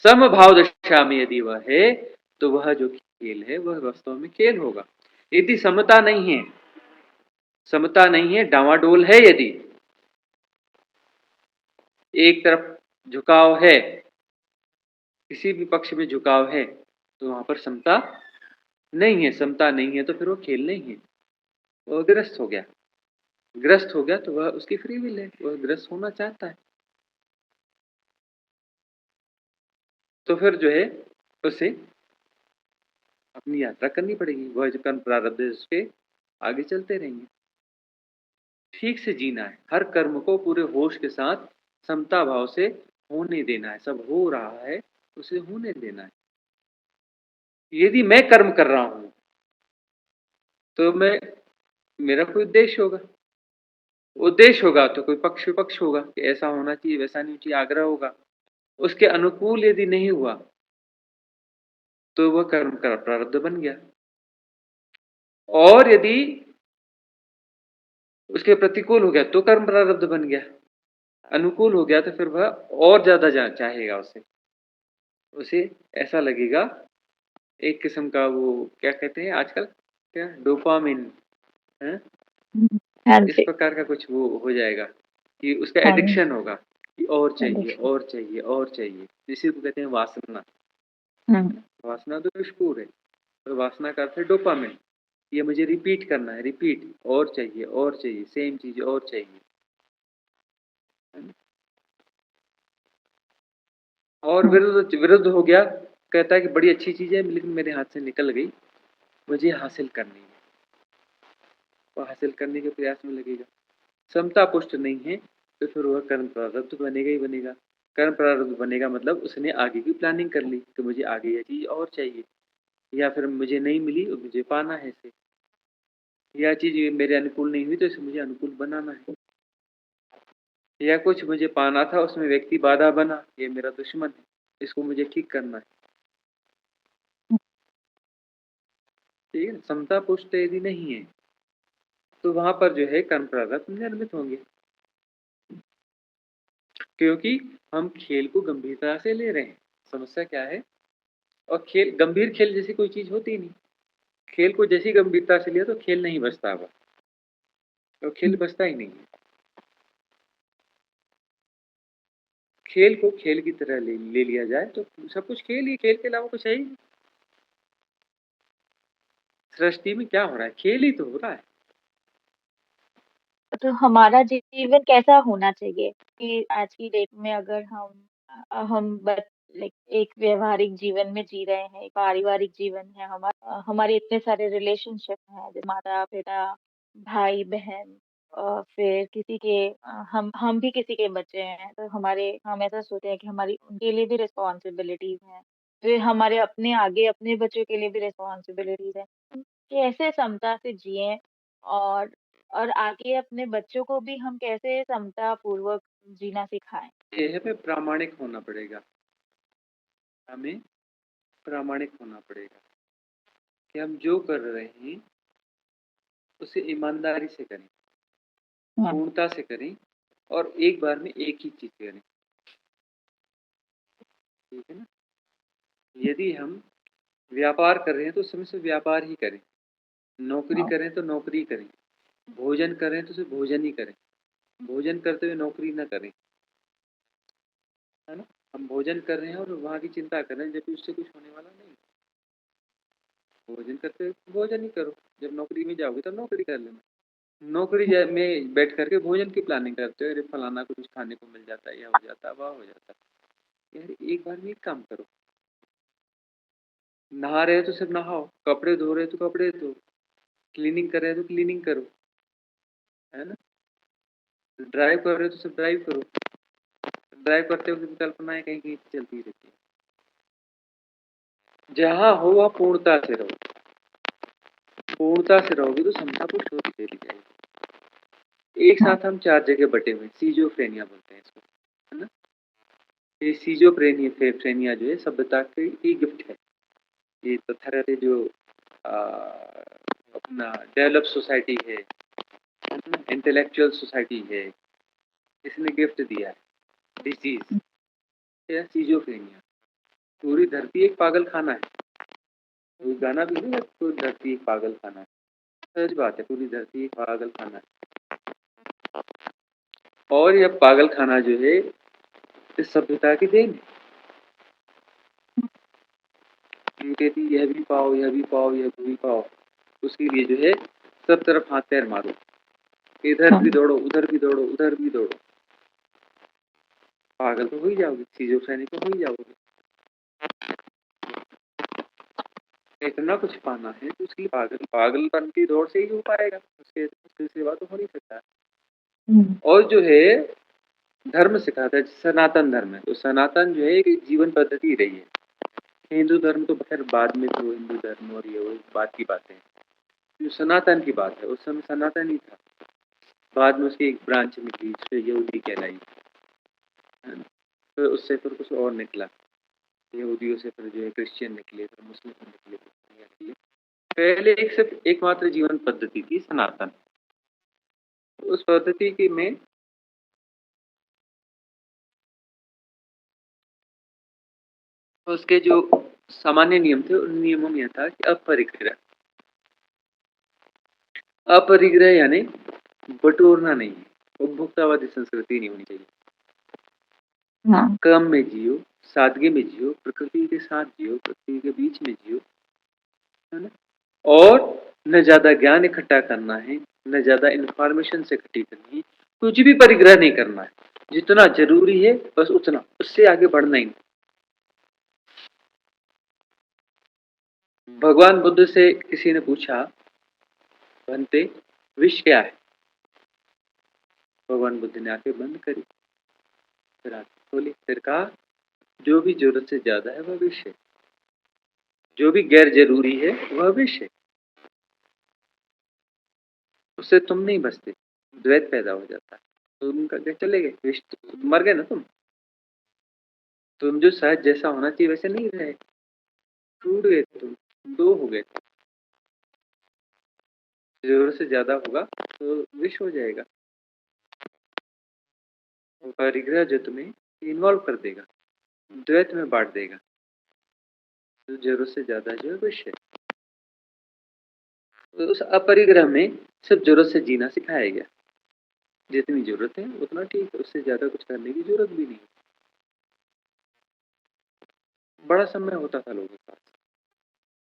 समभाव दशा में यदि वह है तो वह जो खेल है वह वास्तव में खेल होगा। यदि समता नहीं है, समता नहीं है, डावाडोल है, यदि एक तरफ झुकाव है, किसी भी पक्ष में झुकाव है, तो वहां पर समता नहीं है। समता नहीं है तो फिर वो खेल नहीं है, वो ग्रस्त हो गया। ग्रस्त हो गया तो वह उसकी फ्री विल है, वह ग्रस्त होना चाहता है, तो फिर जो है उसे अपनी यात्रा करनी पड़ेगी। वह जो कर्म प्रारब्ध है उसके आगे चलते रहेंगे। ठीक से जीना है, हर कर्म को पूरे होश के साथ समता भाव से होने देना है। सब हो रहा है, उसे होने देना है। यदि मैं कर्म कर रहा हूं तो मैं, मेरा कोई उद्देश्य होगा, उद्देश्य होगा तो कोई पक्ष विपक्ष होगा कि ऐसा होना चाहिए वैसा नहीं चाहिए, आग्रह होगा। उसके अनुकूल यदि नहीं हुआ तो वह कर्म का प्रारब्ध बन गया, और यदि उसके प्रतिकूल हो गया तो कर्म प्रारब्ध बन गया, अनुकूल हो गया तो फिर वह और ज्यादा चाहेगा उसे, उसे ऐसा लगेगा, एक किस्म का वो क्या कहते हैं आजकल, क्या डोपामिन है, हाँ इस जी। प्रकार का कुछ वो हो जाएगा कि उसका हाँ जी। एडिक्शन होगा कि और चाहिए एडिक्शन। और चाहिए और चाहिए, इसी को कहते हैं वासना। हम्म। वासना तो दुष्पूर है, तो वासना का अर्थ है डोपामिन। ये मुझे रिपीट करना है, रिपीट, और चाहिए, सेम चीज और चाहिए, है ना? और हम्म। विरुद्ध विरुद्ध हो गया, कहता है कि बड़ी अच्छी चीज है लेकिन मेरे हाथ से निकल गई, मुझे हासिल करनी है, वो हासिल करने के प्रयास में लगेगा। समता पुष्ट नहीं है तो फिर वह कर्म प्रारब्ध बनेगा ही बनेगा। कर्म प्रारब्ध बनेगा मतलब उसने आगे की प्लानिंग कर ली कि मुझे आगे यह चीज और चाहिए, या फिर मुझे नहीं मिली और मुझे पाना है इसे, यह चीज मेरे अनुकूल नहीं हुई तो इसे मुझे अनुकूल बनाना है, या कुछ मुझे पाना था उसमें व्यक्ति बाधा बना, ये मेरा दुश्मन है, इसको मुझे ठीक करना है। ठीक है, समता पुष्ट यदि नहीं है तो वहां पर जो है कर्म प्रारब्ध निर्मित होंगे, क्योंकि हम खेल को गंभीरता से ले रहे हैं। समस्या क्या है, और खेल, गंभीर खेल जैसी कोई चीज होती नहीं, खेल को जैसी गंभीरता से लिया तो खेल नहीं बचता हुआ, तो खेल बचता ही नहीं है। खेल को खेल की तरह ले लिया जाए तो सब कुछ खेल ही, खेल के अलावा कुछ है ही नहीं। सृष्टि में क्या हो रहा है, खेल ही तो हो रहा है। तो हमारा जीवन कैसा होना चाहिए कि आज की डेट में अगर हम बस लाइक एक व्यवहारिक जीवन में जी रहे हैं, एक पारिवारिक जीवन है, हमारे इतने सारे रिलेशनशिप हैं, जैसे माता पिता, भाई बहन, फिर किसी के हम भी किसी के बच्चे हैं, तो हम ऐसा सोचते हैं कि हमारी उनके लिए भी रिस्पॉन्सिबिलिटीज हैं, फिर हमारे अपने आगे अपने बच्चों के लिए भी रिस्पॉन्सिबिलिटीज है। कैसे समता से जिए, और आगे अपने बच्चों को भी हम कैसे समता पूर्वक जीना सिखाएं। यह पे प्रामाणिक होना पड़ेगा, हमें प्रामाणिक होना पड़ेगा कि हम जो कर रहे हैं उसे ईमानदारी से करें, हाँ। पूर्णता से करें, और एक बार में एक ही चीज करें। ठीक है ना, यदि हम व्यापार कर रहे हैं तो समय से व्यापार ही करें, नौकरी हाँ। करें तो नौकरी करें, भोजन करें तो सिर्फ भोजन ही करें, भोजन करते हुए नौकरी ना करें, है ना। हम भोजन कर रहे हैं और वहाँ की चिंता कर रहे हैं जबकि उससे कुछ होने वाला नहीं। भोजन करते हुए भोजन ही करो, जब नौकरी में जाओगे तब नौकरी कर लेना। नौकरी में बैठ करके भोजन की प्लानिंग करते हो, अरे फलाना कुछ खाने को मिल जाता है, या हो जाता है, वह हो जाता है। यार एक बार में एक काम करो, नहा रहे हो तो सिर्फ नहाओ, कपड़े धो रहे हो तो कपड़े धो, क्लीनिंग कर रहे हो तो क्लीनिंग करो, है ना। ड्राइव कर रहे हो तो सिर्फ ड्राइव करो, ड्राइव करते वक्त कल्पनाएं कहीं कहीं चलती रहती है। जहाँ हो वह पूर्णता से रहो, पूर्णता से रहोगे तो समता को छोड़ दे दी जाएगी। एक हाँ। साथ हम चार जगह बटे हुए, सीजोफ्रेनिया बोलते हैं इसको, है ना। ये सीजोफ्रेनिया जो है सभ्यता की गिफ्ट है। ये तो तरह से जो आ, अपना डेवलप सोसाइटी है, इंटेलेक्चुअल सोसाइटी है, इसने गिफ्ट दिया है डिजीज या सीजोफ्रेनिया। पूरी धरती एक पागल खाना है, कोई गाना भी नहीं है, पूरी धरती एक पागल खाना है, सच बात है, पूरी धरती एक पागल खाना है। और यह पागल खाना जो है इस सभ्यता की देन है। ये कहती यह भी पाओ, यह भी पाओ, यह भी पाओ, उसके लिए जो है सब तरफ हाथ पैर मारो, इधर हाँ। भी दौड़ो, उधर भी दौड़ो, उधर भी दौड़ो, पागल तो हो ही जाओगे, सीजोफ्रेनिक तो हो ही जाओगे। इतना कुछ पाना है तो उसके लिए पागलपन की दौड़ से ही हो पाएगा, उसके सिवा तो हो नहीं सकता। और जो है धर्म सिखाता है, सनातन धर्म है, तो सनातन जो है एक जीवन पद्धति रही है। हिंदू धर्म तो खैर बाद में, तो हिंदू धर्म और ये वो बात की बातें हैं। जो सनातन की बात है उस समय सनातन ही था, बाद में उसकी एक ब्रांच निकली जिसपे यहूदी कहलाई, है ना। तो उससे फिर कुछ और निकला, यहूदियों से फिर जो है क्रिश्चियन निकले, फिर मुस्लिम निकले, फिर निकले। पहले एक सिर्फ एकमात्र जीवन पद्धति थी सनातन, उस पद्धति की में उसके जो सामान्य नियम थे उन नियमों में यह था कि अपरिग्रह, अपरिग्रह यानी बटोरना नहीं है, उपभोक्तावादी संस्कृति नहीं होनी चाहिए। हाँ। कम में जियो, सादगी में जियो, प्रकृति के साथ जियो, प्रकृति के बीच में जियो, है ना? और न ज़्यादा ज्ञान इकट्ठा करना है, न ज़्यादा इन्फॉर्मेशन से इकट्ठी करनी है, कुछ भी परिग्रह नहीं करना है। जितना ज़रूरी है बस उतना, उससे आगे बढ़ना ही नहीं। भगवान बुद्ध से किसी ने पूछा, बनते विष क्या है? भगवान बुद्ध ने आंखें बंद करी, फिर आंखें खोली, फिर कहा, जो भी जरूरत से ज़्यादा है वह विष है, जो भी गैर जरूरी है वह विष है। उससे तुम नहीं बचते, द्वैत पैदा हो जाता है। तुम करके चले गए, विष मर गए ना तुम जो शायद जैसा होना चाहिए वैसे नहीं रहे, टूट गए, तुम दो हो गए। जरूरत से ज्यादा होगा तो विष हो जाएगा। परिग्रह जो तुम्हें इन्वॉल्व कर देगा, द्वैत में बांट देगा, तो जरूरत से ज्यादा जो है विष है। तो उस अपरिग्रह में सिर्फ जरूरत से जीना सिखाया गया। जितनी जरूरत है उतना ठीक है, उससे ज्यादा कुछ करने की जरूरत भी नहीं। बड़ा समय होता था लोगों के पास,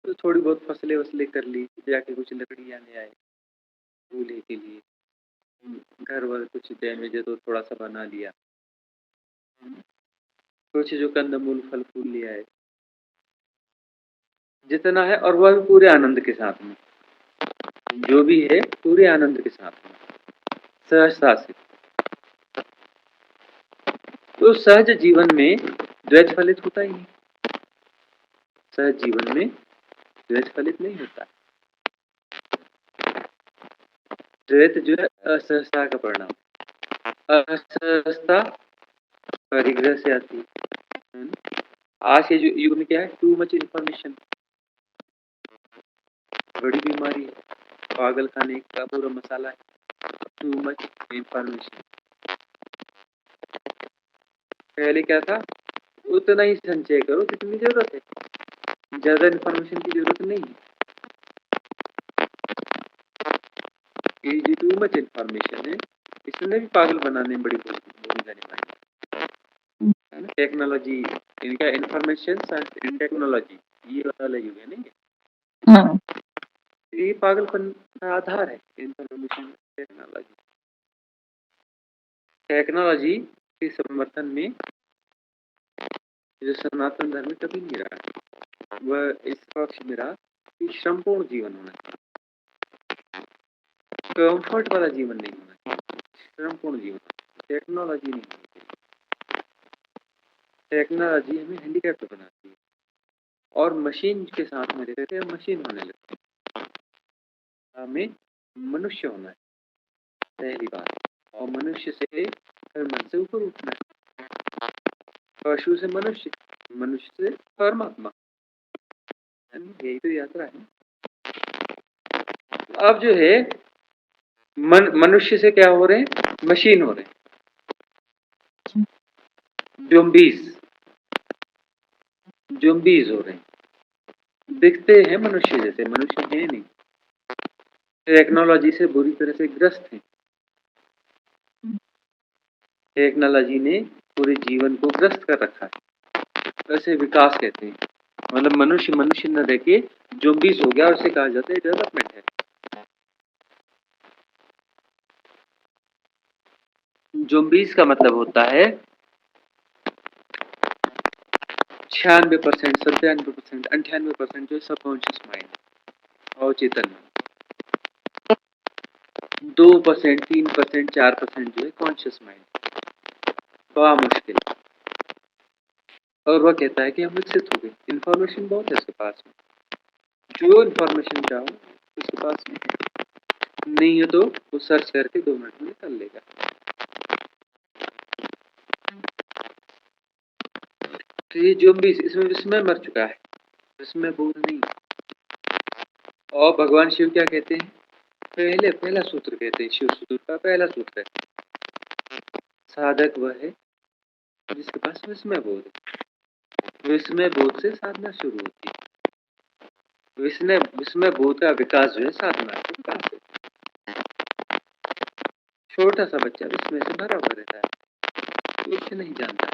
तो थोड़ी बहुत फसलें वसलें कर ली, जाके कुछ लकड़ियाँ ले आए चूल्हे के लिए, घर वर कुछ डैमेज है तो थोड़ा सा बना लिया, कुछ जो कंदमूल फल फूल ले आए, जितना है, और वह भी पूरे आनंद के साथ में, जो भी है पूरे आनंद के साथ में, सहजता से। तो सहज जीवन में द्वैत फलित होता ही नहीं, सहज जीवन में द्वैत फलित नहीं होता। द्वैत जो है असहजता का परिणाम, असहजता परिग्रह से आती है। आज के युग में क्या है, टू मच इंफॉर्मेशन बड़ी बीमारी है, पागल खाने का पूरा मसाला है, टू मच इंफॉर्मेशन। पहले क्या था, उतना ही संचय करो जितनी जरूरत है, ज्यादा इंफॉर्मेशन की जरूरत नहीं है। ये जो टू मच इंफॉर्मेशन है, इसने भी पागल बनाने में बड़ी भूमिका निभाई है ना। टेक्नोलॉजी, इनका इंफॉर्मेशन साइंस एंड टेक्नोलॉजी, ये वाला युग है नहीं, ये पागलपन का आधार है, इंफॉर्मेशन टेक्नोलॉजी। टेक्नोलॉजी के समर्थन में जो सनातन धर्म कभी नहीं रहा, वह इस पक्ष में रहा कि श्रमपूर्ण जीवन होना चाहिए, कंफर्ट वाला जीवन नहीं होना चाहिए, श्रमपूर्ण जीवन। टेक्नोलॉजी नहीं होनी चाहिए, टेक्नोलॉजी हमें हैंडीकैप्ट बनाती है, और मशीन के साथ में रहते हैं मशीन होने लगते हैं। हमें मनुष्य होना है पहली बात, और मनुष्य से फिर मन से ऊपर उठना है, पशु से मनुष्य, मनुष्य से परमात्मा, यही तो यात्रा है। अब जो है मनुष्य से क्या हो रहे हैं, मशीन हो रहे हैं, ज़ॉम्बीज़ हो रहे हैं, दिखते हैं मनुष्य जैसे, मनुष्य है नहीं, टेक्नोलॉजी से बुरी तरह से ग्रस्त हैं। टेक्नोलॉजी ने पूरे जीवन को ग्रस्त कर रखा है, वैसे विकास कहते हैं, मतलब मनुष्य मनुष्य न रह के ज़ॉम्बीज़ हो गया, उसे कहा जाता है डेवलपमेंट है। ज़ॉम्बीज़ का मतलब होता है 96%, 97%, 98% जो सबकॉन्शियस माइंड और चेतन, 2%, 3%, 4% जो है कॉन्शियस माइंड, बड़ा मुश्किल। और वह कहता है कि हम विकसित हो गए, इन्फॉर्मेशन बहुत है उसके पास में, जो इन्फॉर्मेशन चाहो उसके पास में नहीं है तो वो सर्च करके 2 मिनट में कर लेगा। तो ये जो भी इसमें विस्मय मर चुका है, विस्मय बोध नहीं। और भगवान शिव क्या कहते हैं, पहला सूत्र कहते हैं, शिव सूत्र का पहला सूत्र है, साधक वह है जिसके पास विस्मय बोध है। विस्मय बोध से साधना शुरू होती है, विस्मय बोध का विकास जो है साधना का विकास है। छोटा सा बच्चा विस्मय से भरा हुआ रहता है, कुछ नहीं जानता,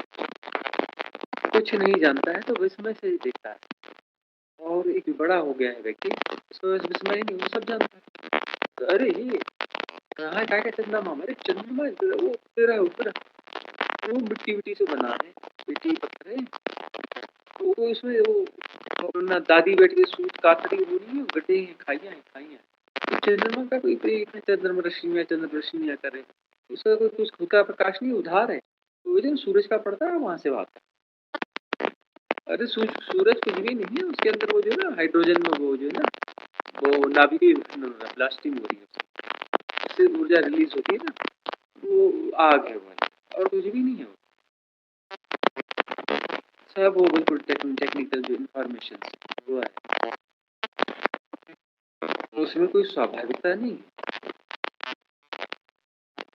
कुछ नहीं जानता है तो विस्मय से ही देखता है। और एक बड़ा हो गया है व्यक्ति, उसको विस्मय नहीं, वो सब जानता है। तो अरे ये कहाँ क्या क्या चंदा मामा, अरे चंद्रमा वो तेरा ऊपर वो मिट्टी विट्टी से बना है, मिट्टी पत्थर है, वो इसमें वो अपना दादी बैठ के सूत काट रही, वो नहीं गड्ढे हैं, खाइया है, खाइया है। चंद्रमा का कोई चंद्रमा रश्मियाँ, चंद्र रश्मियाँ करे, उसका कोई कुछ खुद का प्रकाश नहीं, उधार है, वो जो सूरज का पड़ता है वहां से आता है। अरे सूरज कुछ भी नहीं है, उसके अंदर वो जो है ना हाइड्रोजन में वो जो है ना वो नाभिकीय ब्लास्टिंग हो रही है, उससे ऊर्जा रिलीज होती है ना, वो आग है वो, और कुछ भी नहीं है वो। सब वो बिल्कुल टेक्निकल जो इंफॉर्मेशन वो है, उसमें कोई स्वाभाविकता नहीं है,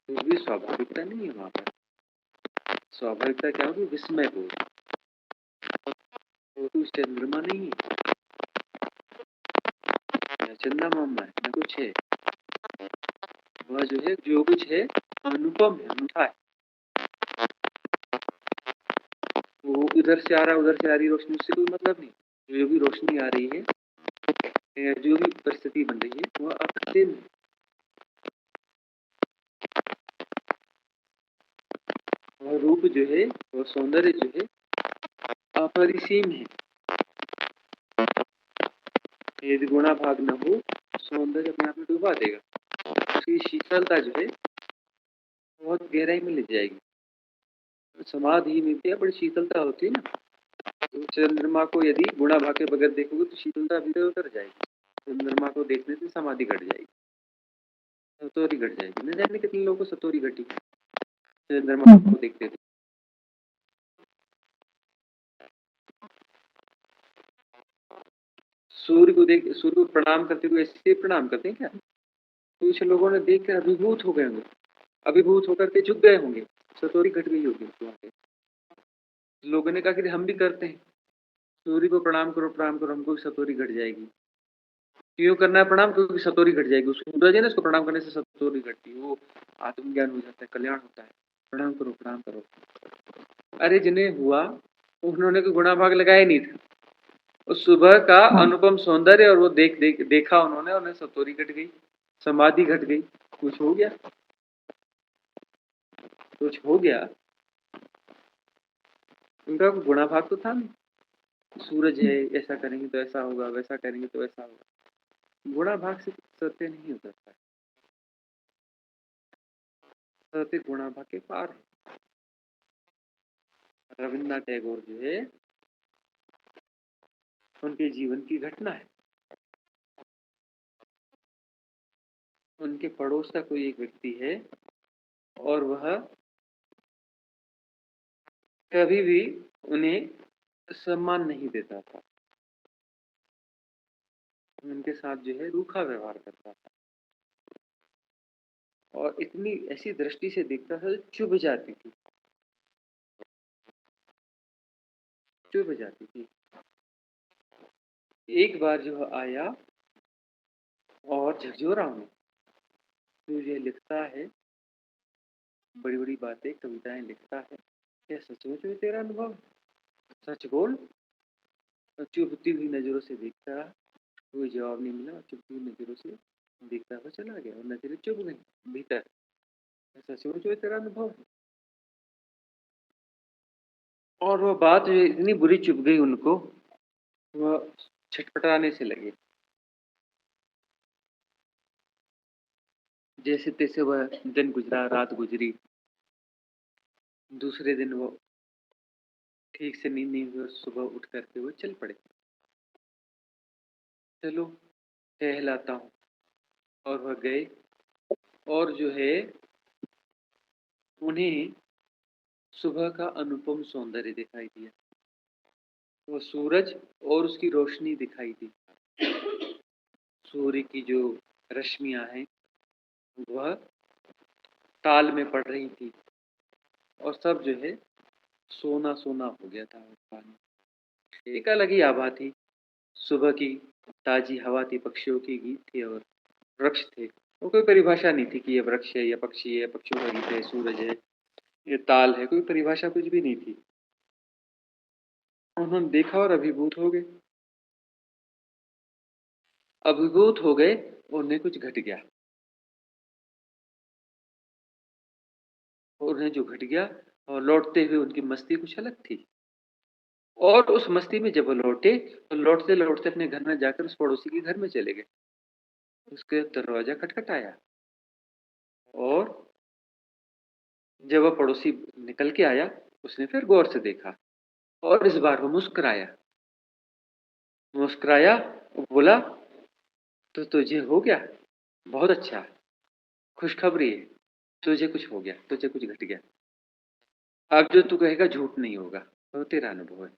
कुछ भी स्वाभाविकता नहीं है वहां पर। स्वाभाविकता क्या होगी, विस्मय को, वो कुछ चंद्रमा नहीं है, न चंदा मामा है, न कुछ है, वह जो है जो कुछ है अनुपम है, अनूठा है। वो इधर से आ रहा है, उधर से आ रही रोशनी, उससे कोई मतलब नहीं। जो भी रोशनी आ रही है, जो भी परिस्थिति बन रही है, वह अप्रतिम है। वह रूप जो है, वह सौंदर्य जो है अपरिसीम है। यदि गुणा भाग न हो, सौंदर्य अपने आप में डुबा देगा। उसकी शीतलता जो है बहुत गहराई में ले जाएगी। समाधि में क्या बड़ी शीतलता होती है ना, तो चंद्रमा को यदि गुणा भाग के बगैर देखोगे तो शीतलता भीतर उतर जाएगी। चंद्रमा को देखने से समाधि घट जाएगी, सतोरी घट जाएगी। न जाने कितने लोगों को सतोरी घटी चंद्रमा को देखते थे। सूर्य को प्रणाम करते हुए ऐसे प्रणाम करते हैं क्या? कुछ लोगों ने देख कर अभिभूत हो गए होंगे, अभिभूत होकर के झुक गए होंगे, सतोरी घट गई होगी वहां पे। लोगों ने कहा कि हम भी करते हैं, सूर्य को प्रणाम करो, प्रणाम करो, हमको भी सतोरी घट जाएगी। क्यों करना है प्रणाम? क्योंकि सतोरी घट जाएगी। सूरज है ना, इसको प्रणाम करने से सतोरी घटती है, वो आत्मज्ञान हो जाता है, कल्याण होता है। प्रणाम करो, प्रणाम करो। अरे जिन्हें हुआ उन्होंने तो गुणा भाग लगाया नहीं था, उस सुबह का अनुपम सौंदर्य और वो देखा उन्होंने, उन्हें सतोरी घट गई, समाधि घट गई, कुछ हो गया, कुछ हो गया। उनका गुणा भाग तो था नहीं। सूरज है, ऐसा करेंगे तो ऐसा होगा, वैसा करेंगे तो ऐसा होगा। गुणा भाग से सत्य नहीं हो सकता, सत्य गुणा भाग के पार है। रविन्द्रनाथ टैगोर जो है, उनके जीवन की घटना है। उनके पड़ोस का कोई एक व्यक्ति है और वह कभी भी उन्हें सम्मान नहीं देता था, उनके साथ जो है रूखा व्यवहार करता था, और इतनी ऐसी दृष्टि से देखता था, चुभ जाती थी, चुभ जाती थी। एक बार जो आया और झकझोरा में तुझे लिखता है, बड़ी बड़ी बातें कविताएं लिखता है, क्या सचमुच में तेरा अनुभव? सच बोल। चुभती हुई नजरों से देखता रहा, कोई जवाब नहीं मिला, चुभती हुई नजरों से देखता हुआ चला गया, और नजरें चुभ गई भीतर। सचमुच में तेरा अनुभव है। और वह बात जो इतनी बुरी चुभ गई उनको, वह छटपटाने से लगे, जैसे तैसे वह दिन गुजरा, रात गुजरी। दूसरे दिन वो ठीक से नींद नहीं हुई और सुबह उठ करके वो चल पड़े, चलो टहलाता हूँ। और वह गए, और जो है उन्हें सुबह का अनुपम सौंदर्य दिखाई दिया। वो सूरज और उसकी रोशनी दिखाई दी। सूर्य की जो रश्मियां हैं वह ताल में पड़ रही थी, और सब जो है सोना सोना हो गया था पानी। एक अलग ही आभा थी। सुबह की ताजी हवा थी, पक्षियों के गीत थे, और वृक्ष थे, वो कोई परिभाषा नहीं थी कि ये वृक्ष है, ये पक्षी है, पक्षियों का गीत है, सूरज है, ये ताल है, कोई परिभाषा कुछ भी नहीं थी। उन्होंने देखा और अभिभूत हो गए। अभिभूत हो गए, उन्हें कुछ घट गया। उन्हें जो घट गया और लौटते हुए उनकी मस्ती कुछ अलग थी। और उस मस्ती में जब वो लौटे तो लौटते लौटते अपने घर में जाकर उस पड़ोसी के घर में चले गए। उसके दरवाजा खटखटाया और जब वह पड़ोसी निकल के आया, उसने फिर गौर से देखा और इस बार वो मुस्कुराया। मुस्कुराया और बोला, तो तुझे हो गया, बहुत अच्छा, खुशखबरी है, तुझे कुछ हो गया, तुझे कुछ घट गया। अब जो तू कहेगा झूठ नहीं होगा, तो तेरा अनुभव है।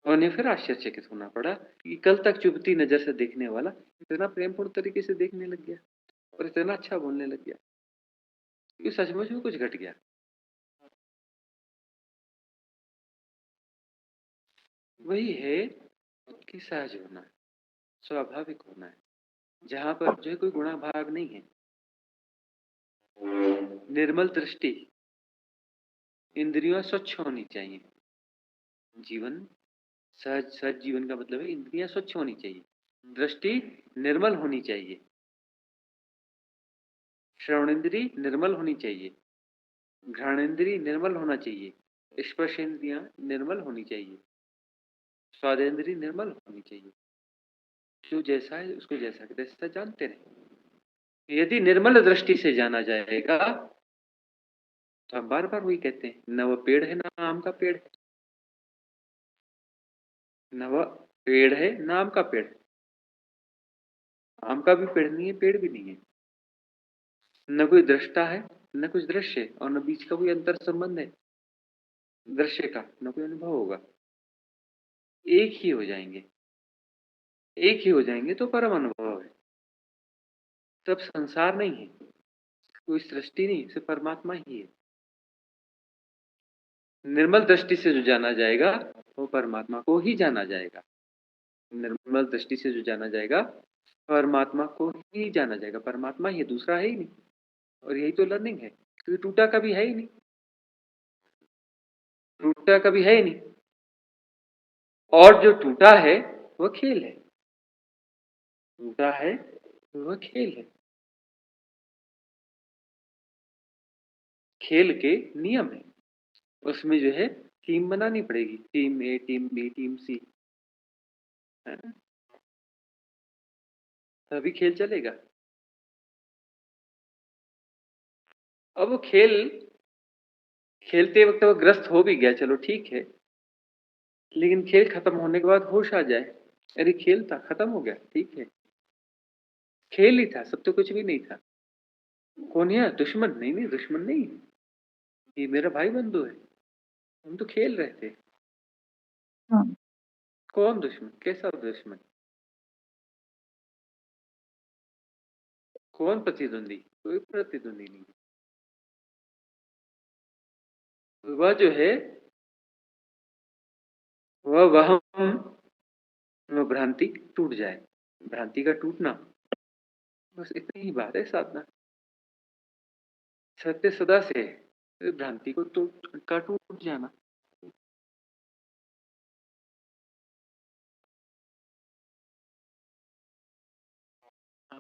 उन्हें फिर आश्चर्यचकित होना पड़ा कि कल तक चुभती नजर से देखने वाला इतना प्रेमपूर्ण तरीके से देखने लग गया और इतना अच्छा बोलने लग गया कि सचमुच में कुछ घट गया। वही है कि सहज होना, स्वाभाविक होना है, जहां पर जो है कोई गुणा भाग नहीं है। निर्मल दृष्टि, इंद्रियां स्वच्छ होनी चाहिए। जीवन सहज, सहज जीवन का मतलब है इंद्रियां स्वच्छ होनी चाहिए, दृष्टि निर्मल होनी चाहिए, श्रवणेन्द्रिय निर्मल होनी चाहिए, घ्राणेन्द्रिय निर्मल होना चाहिए, स्पर्शेंद्रियां निर्मल होनी चाहिए, स्वादेंद्रिय निर्मल होनी चाहिए। जो जैसा है उसको जैसा के तैसा जानते रहे। यदि निर्मल दृष्टि से जाना जाएगा तो हम बार बार वही कहते हैं, न वह पेड़ है ना आम का पेड़ है, न वह पेड़ है ना आम का पेड़ है। आम का भी पेड़ नहीं है, पेड़ भी नहीं है। न कोई दृष्टा है, न कुछ दृश्य है, और न बीच का कोई अंतर संबंध है दृश्य का, न कोई अनुभव होगा। एक ही हो जाएंगे, एक ही हो जाएंगे तो परम अनुभव है। तब संसार नहीं है, कोई सृष्टि नहीं, सिर्फ परमात्मा ही है। निर्मल दृष्टि से जो जाना जाएगा वो परमात्मा को ही जाना जाएगा। निर्मल दृष्टि से जो जाना जाएगा परमात्मा को ही जाना जाएगा। परमात्मा ही है, दूसरा है ही नहीं। और यही तो लर्निंग है, क्योंकि टूटा कभी है ही नहीं, टूटा कभी है ही नहीं। और जो टूटा है वह खेल है, टूटा है वह खेल है। खेल के नियम है, उसमें जो है टीम बनानी पड़ेगी, टीम ए, टीम बी, टीम सी, है ना, तभी खेल चलेगा। अब वो खेल खेलते वक्त वो ग्रस्त हो भी गया, चलो ठीक है, लेकिन खेल खत्म होने के बाद होश आ जाए, अरे खेल था, खत्म हो गया, ठीक है, खेल ही था, सब तो कुछ भी नहीं था। कौन है दुश्मन? नहीं नहीं, दुश्मन नहीं, ये मेरा भाई बंधु है, हम तो खेल रहे थे। हाँ। कौन दुश्मन? कैसा दुश्मन? कौन प्रतिद्वंदी? कोई प्रतिद्वंदी नहीं। वह जो है वह वहम, वह भ्रांति टूट जाए, भ्रांति का टूटना, बस इतनी ही बात है साधना। सत्य सदा से है, भ्रांति को तो का टूट जाना।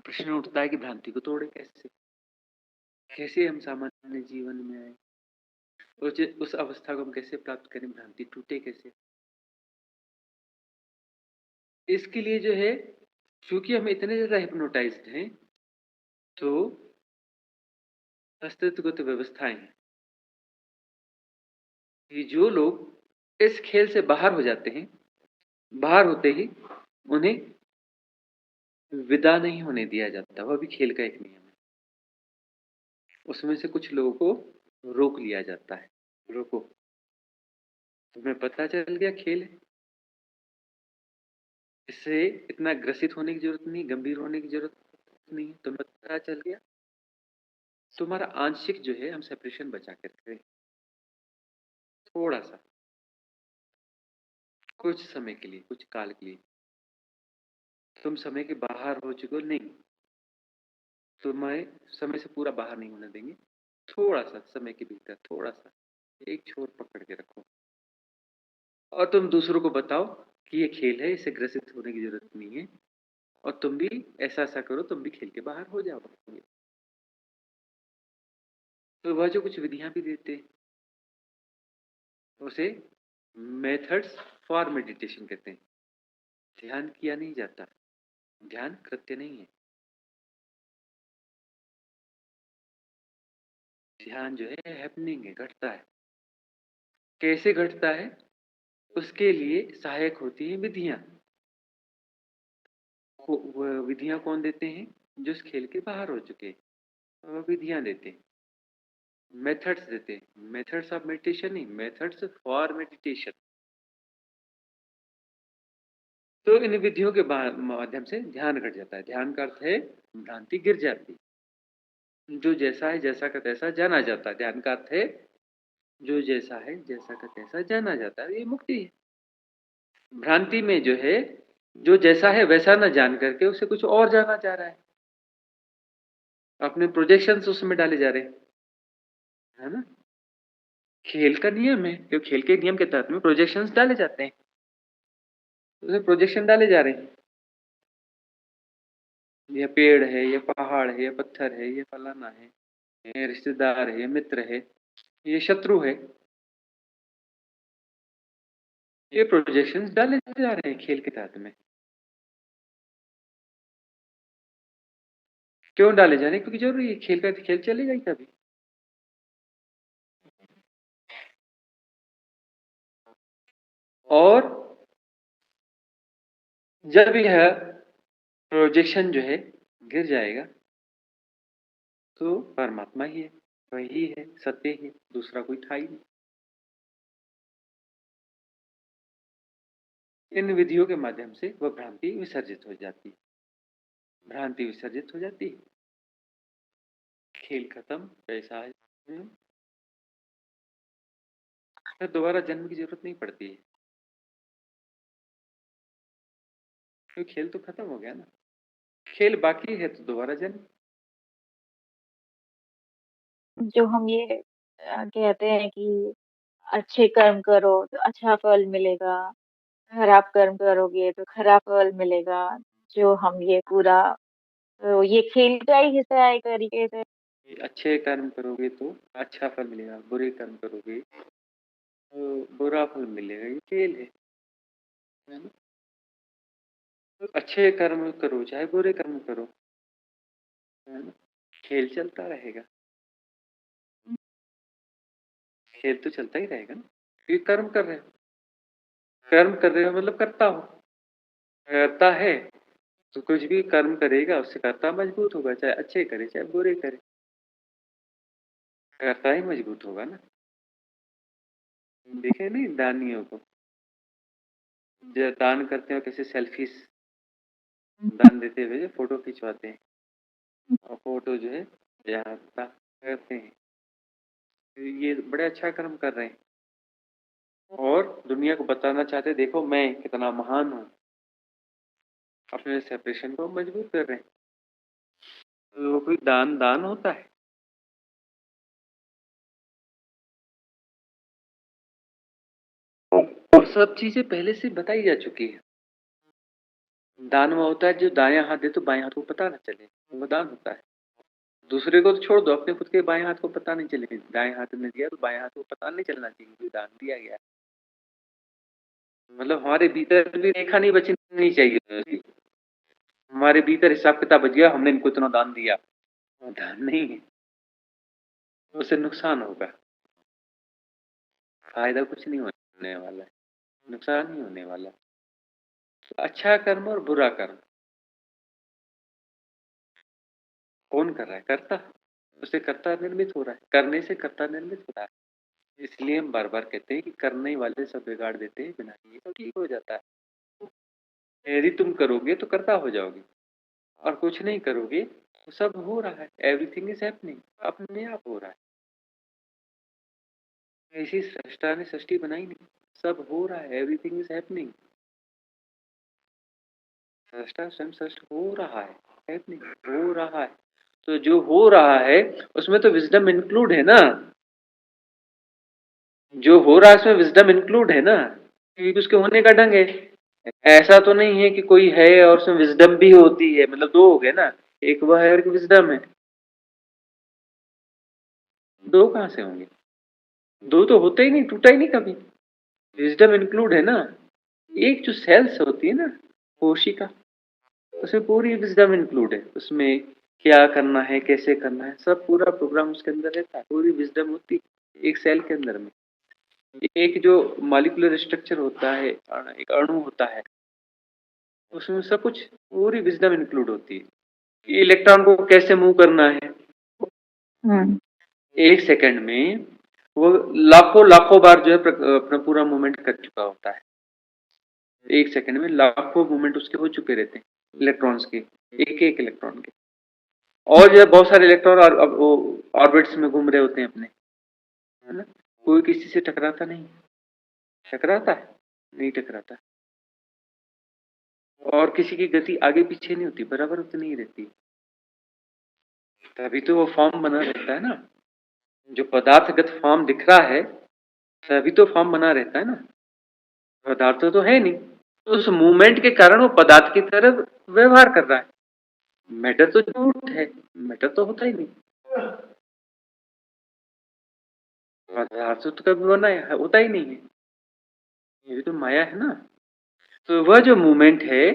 प्रश्न उठता है कि भ्रांति को तोड़े कैसे, कैसे हम सामान्य जीवन में आए, उस अवस्था को हम कैसे प्राप्त करें, भ्रांति टूटे कैसे। इसके लिए जो है, क्योंकि हम इतने ज्यादा हिप्नोटाइज्ड हैं, तो अस्तित्वगत व्यवस्थाएं हैं कि जो लोग इस खेल से बाहर हो जाते हैं, बाहर होते ही उन्हें विदा नहीं होने दिया जाता। वह भी खेल का एक नियम है। उसमें से कुछ लोगों को रोक लिया जाता है, रोको, तुम्हें पता चल गया खेल है, इससे इतना ग्रसित होने की जरूरत नहीं, गंभीर होने की जरूरत नहीं है, तुम्हें पता चल गया, तुम्हारा आंशिक जो है हम सेपरेशन बचा के रखें, थोड़ा सा, कुछ समय के लिए, कुछ काल के लिए। तुम समय के बाहर हो चुके हो नहीं, तो मैं समय से पूरा बाहर नहीं होने देंगे, थोड़ा-सा समय के भीतर थोड़ा-सा, एक छोर पकड़ के रखो और तुम दूसरों को बताओ कि ये खेल है, इससे ग्रसित होने की ज़रूरत नहीं है और तुम भी ऐसा-ऐसा करो, तुम भी खेल के बाहर हो जाओगे। तो वह जो कुछ विधियाँ भी देते हैं, उसे मेथड्स फॉर मेडिटेशन कहते हैं। ध्यान किया नहीं जाता, ध्यान कृत्य नहीं है। ध्यान जो है हैपनिंग है, घटता है। कैसे घटता है? उसके लिए सहायक होती हैं विधियाँ। वह विधियाँ कौन देते हैं? जो इस खेल के बाहर हो चुके हैं। वह विधियाँ देते हैं, मेथड्स देते हैं। मेथड्स ऑफ मेडिटेशन नहीं, मेथड्स फॉर मेडिटेशन। तो इन विधियों के माध्यम से ध्यान घट जाता है। ध्यान का अर्थ है भ्रांति गिर जाती। जो जैसा है जैसा का तैसा जाना जाता है। ध्यान का अर्थ है जो जैसा है जैसा का तैसा जाना जाता है। ये मुक्ति है। भ्रांति में जो है, जो जैसा है वैसा न जान करके उसे कुछ और जाना जा रहा है। अपने प्रोजेक्शंस उसमें डाले जा रहे हैं, है ना? खेल का नियम है, जो खेल के नियम के तहत में प्रोजेक्शंस डाले जाते हैं। उसमें प्रोजेक्शन डाले जा रहे हैं। ये पेड़ है, ये पहाड़ है, ये पत्थर है, ये फलाना है, ये रिश्तेदार है, ये मित्र है, ये शत्रु है। ये प्रोजेक्शंस डाले जा रहे हैं खेल के तहत में। क्यों डाले जा रहे हैं? क्योंकि जरूरी है, खेल का खेल चलेगा ही कभी। और जब यह प्रोजेक्शन जो है गिर जाएगा तो परमात्मा ही है, वही है, सत्य है, दूसरा कोई था ही नहीं। इन विधियों के माध्यम से वह भ्रांति विसर्जित हो जाती है। भ्रांति विसर्जित हो जाती है, खेल खत्म, पैसा है, फिर दोबारा जन्म की जरूरत नहीं पड़ती है, क्योंकि खेल तो खत्म हो गया ना। खेल बाकी है तो दोबारा जन्म। जो हम ये कहते हैं कि अच्छे कर्म करो तो अच्छा फल मिलेगा, खराब कर्म करोगे तो खराब फल मिलेगा। जो हम ये पूरा तो ये खेल का ही हिस्सा है एक तरीके से। अच्छे कर्म करोगे तो अच्छा फल मिलेगा, बुरे कर्म करोगे तो बुरा फल मिलेगा, ये खेल है ना? तो अच्छे कर्म करो चाहे बुरे कर्म करो, है ना? खेल चलता रहेगा। खेल तो चलता ही रहेगा ना, क्योंकि कर्म कर रहे हो। कर्म कर रहे हो मतलब करता हो, करता है तो कुछ भी कर्म करेगा उससे कर्ता मजबूत होगा, चाहे अच्छे करे चाहे बुरे करे, कर्ता ही मजबूत होगा ना। देखे नहीं दानियों को, जो दान करते हो कैसे सेल्फीज दान देते हुए जो फोटो खिंचवाते हैं और फोटो जो है यहाँ करते हैं। तो ये बड़े अच्छा कर्म कर रहे हैं और दुनिया को बताना चाहते हैं, देखो मैं कितना महान हूँ। अपने सेपरेशन को मजबूत कर रहे हैं। तो वो कोई दान दान होता है? और सब चीजें पहले से बताई जा चुकी है। दान वो होता है जो दायां हाथ दे तो बाएं हाथ को पता न चले, वो दान होता है। दूसरे को तो छोड़ दो, अपने खुद के बाएं हाथ को पता नहीं चले, दाएं हाथ ने दिया तो बाएं हाथ को पता नहीं चलना चाहिए कि दान दिया गया। मतलब हमारे भीतर भी रेखा नहीं बचनी चाहिए, हमारे भीतर हिसाब किताब बच गया, हमने इनको इतना दान दिया, वो दान नहीं है, उससे नुकसान होगा। फायदा कुछ नहीं होने वाला है, नुकसान ही होने वाला है। तो अच्छा कर्म और बुरा कर्म कौन कर रहा है? कर्ता। उससे कर्ता निर्मित हो रहा है, करने से कर्ता निर्मित हो रहा है। इसलिए हम बार बार कहते हैं कि करने वाले सब बिगाड़ देते हैं, बिना किए तो ठीक हो जाता है। यदि तुम करोगे तो कर्ता हो जाओगे और कुछ नहीं करोगे तो सब हो रहा है, एवरीथिंग इज हैपनिंग, अपने आप हो रहा है। ऐसी सृष्टा ने सृष्टि बनाई नहीं, सब हो रहा है, एवरीथिंग इज हैपनिंग। सृष्टा स्वयं सृष्ट हो रहा है, हैपनिंग हो रहा है। तो जो हो रहा है उसमें तो विजडम इंक्लूड है ना, जो हो रहा है उसमें विजडम इंक्लूड है ना, क्योंकि उसके होने का ढंग है। ऐसा तो नहीं है कि कोई है और उसमें विजडम भी होती है, मतलब दो हो गए ना, एक वह है और एक विजडम है। दो कहां से होंगे, दो तो होते ही नहीं, टूटा ही नहीं कभी। विजडम इंक्लूड है ना। एक जो सेल्स होती है ना, कोशिका, उसमें पूरी विजडम इंक्लूड है, उसमें क्या करना है कैसे करना है सब पूरा प्रोग्राम उसके अंदर रहता है, पूरी विजडम होती है एक सेल के अंदर में। एक जो मॉलिक्यूलर स्ट्रक्चर होता है, एक अणु होता है, उसमें सब कुछ पूरी विजडम इंक्लूड होती है कि इलेक्ट्रॉन को कैसे मूव करना है। एक सेकंड में वो लाखों लाखों बार जो है अपना पूरा मूवमेंट कर चुका होता है। एक सेकंड में लाखों मूवमेंट उसके हो चुके रहते हैं इलेक्ट्रॉन्स के, एक एक इलेक्ट्रॉन के। और जो है बहुत सारे इलेक्ट्रॉन ऑर्बिट्स में घूम रहे होते हैं अपने, है ना। कोई किसी से टकराता नहीं, टकराता है नहीं, टकराता है। और किसी की गति आगे पीछे नहीं होती, बराबर उतनी ही रहती है। तभी तो वो फॉर्म बना रहता है ना, जो पदार्थगत फॉर्म दिख रहा है तभी तो फॉर्म बना रहता है ना, पदार्थ तो है नहीं। तो उस मूवमेंट के कारण वो पदार्थ की तरह व्यवहार कर रहा है। मैटर तो झूठ है, मैटर तो होता ही नहीं, पदार्थ तो कभी बना होता ही नहीं है, ये भी तो माया है ना। तो वह जो मूवमेंट है,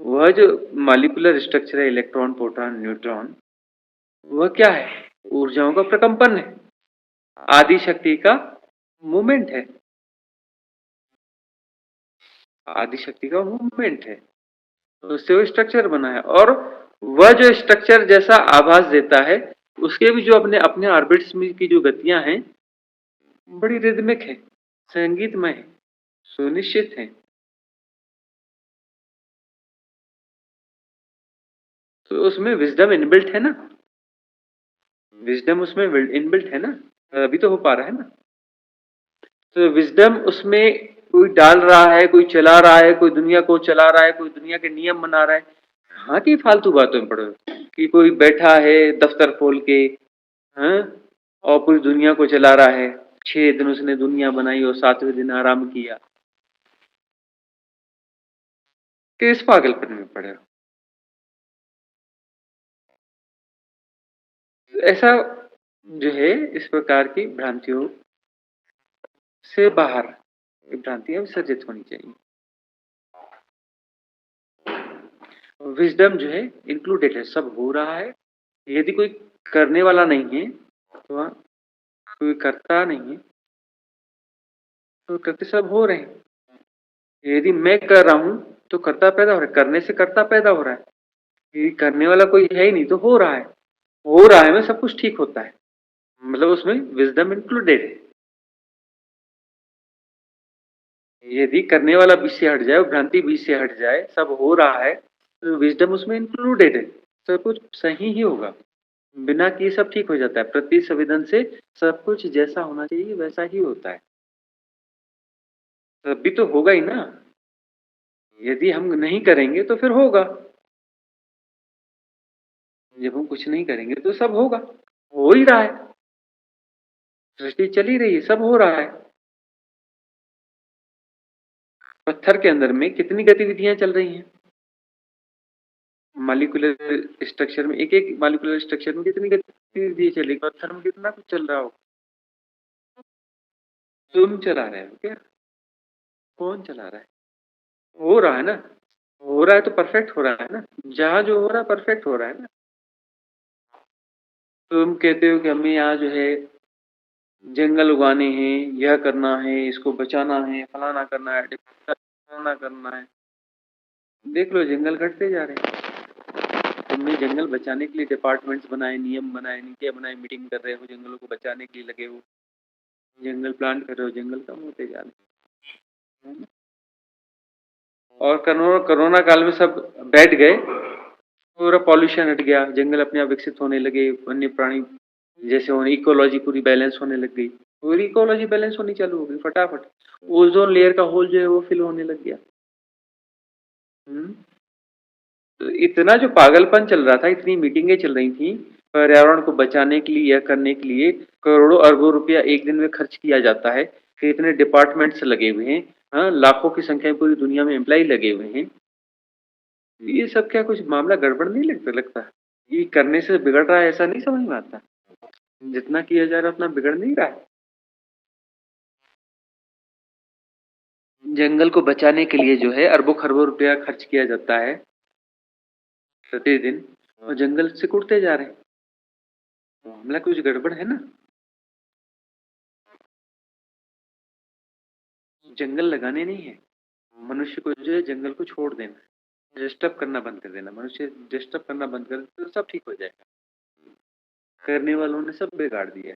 वह जो मॉलिक्यूलर स्ट्रक्चर है, इलेक्ट्रॉन प्रोटॉन न्यूट्रॉन, वह क्या है, ऊर्जाओं का प्रकंपन है, आदि शक्ति का मूवमेंट है, आदि शक्ति का मूवमेंट है। तो उससे वो स्ट्रक्चर बना है, और वह जो स्ट्रक्चर जैसा आभास देता है, उसके भी जो अपने अपने ऑर्बिट्स में की जो गतियां हैं बड़ी रिदमिक है, संगीतमय है, सुनिश्चित है। तो उसमें विजडम इनबिल्ट है ना, विजडम उसमें इनबिल्ट है ना, अभी तो हो पा रहा है ना। तो विजडम उसमें कोई डाल रहा है, कोई चला रहा है, कोई दुनिया को चला रहा है, कोई दुनिया के नियम बना रहा है। हाँ की फालतू बातों में पड़ो कि कोई बैठा है दफ्तर खोल के, हाँ, और पूरी दुनिया को चला रहा है, 6 दिन उसने दुनिया बनाई और 7वें दिन आराम किया। किस पागलपन में पड़े हो। ऐसा जो है इस प्रकार की भ्रांतियों से बाहर भ्रांतियां विसर्जित होनी चाहिए। विजडम जो है इंक्लूडेड है, सब हो रहा है। यदि कोई करने वाला नहीं है तो कोई करता नहीं है, तो करते सब हो रहे हैं। यदि मैं कर रहा हूं तो करता पैदा हो रहा है, करने से करता पैदा हो रहा है। यदि करने वाला कोई है ही नहीं तो हो रहा है, हो रहा है में सब कुछ ठीक होता है, मतलब उसमें विजडम इंक्लूडेड है। यदि करने वाला बीच से हट जाए, भ्रांति बीच से हट जाए, सब हो रहा है, तो विजडम उसमें इंक्लूडेड है, सब कुछ सही ही होगा, बिना किए सब ठीक हो जाता है। प्रति संवेदन से सब कुछ जैसा होना चाहिए वैसा ही होता है, तभी तो होगा ही ना। यदि हम नहीं करेंगे तो फिर होगा, जब हम कुछ नहीं करेंगे तो सब होगा, हो ही रहा है, सृष्टि चल ही रही है, सब हो रहा है। पत्थर के अंदर में कितनी गतिविधियां चल रही हैं, मॉलिक्यूलर स्ट्रक्चर में, एक एक मॉलिक्यूलर स्ट्रक्चर में कितनी गतिविधि चल रही, पत्थर में कितना कुछ चल रहा हो। तुम चला रहे हो क्या, कौन चला रहा है, हो रहा है ना, हो रहा है तो परफेक्ट हो रहा है ना, जहां जो हो रहा है परफेक्ट हो रहा है ना। तुम कहते हो कि हमें यहाँ जो है जंगल उगाने हैं, यह करना है, इसको बचाना है, फलाना करना है, फलाना करना है, देख लो जंगल घटते जा रहे हैं। तुमने जंगल बचाने के लिए डिपार्टमेंट्स बनाए, नियम बनाए, नीतियां बनाए, मीटिंग कर रहे हो, जंगलों को बचाने के लिए लगे हो, जंगल प्लांट कर रहे हो, जंगल कम होते जा रहे हैं। और कोरोना काल में सब बैठ गए, पूरा पॉल्यूशन हट गया, जंगल अपने आप विकसित होने लगे, वन्य प्राणी जैसे होने, इकोलॉजी पूरी बैलेंस होने लग गई, पूरी इकोलॉजी बैलेंस होनी चालू हो गई फटाफट। ओजोन लेयर का होल जो है वो फिल होने लग गया। तो इतना जो पागलपन चल रहा था, इतनी मीटिंगें चल रही थी पर्यावरण को बचाने के लिए या करने के लिए, करोड़ों अरबों रुपया एक दिन में खर्च किया जाता है, कि इतने डिपार्टमेंट्स लगे हुए हैं, हाँ, लाखों की संख्या में पूरी दुनिया में एम्प्लॉय लगे हुए हैं। ये सब क्या कुछ मामला गड़बड़ नहीं लगता? ये करने से बिगड़ रहा है ऐसा नहीं समझ में आता? जितना किया जा रहा है उतना बिगड़ नहीं रहा है? जंगल को बचाने के लिए जो है अरबों खरबों रुपया खर्च किया जाता है प्रतिदिन, और जंगल सिकुड़ते जा रहे हैं। मामला कुछ गड़बड़ है ना? जंगल लगाने नहीं है, मनुष्य को जो है जंगल को छोड़ देना, डिस्टर्ब करना बंद कर देना। मनुष्य डिस्टर्ब करना बंद कर तो सब ठीक हो जाएगा। करने वालों ने सब बिगाड़ दिया।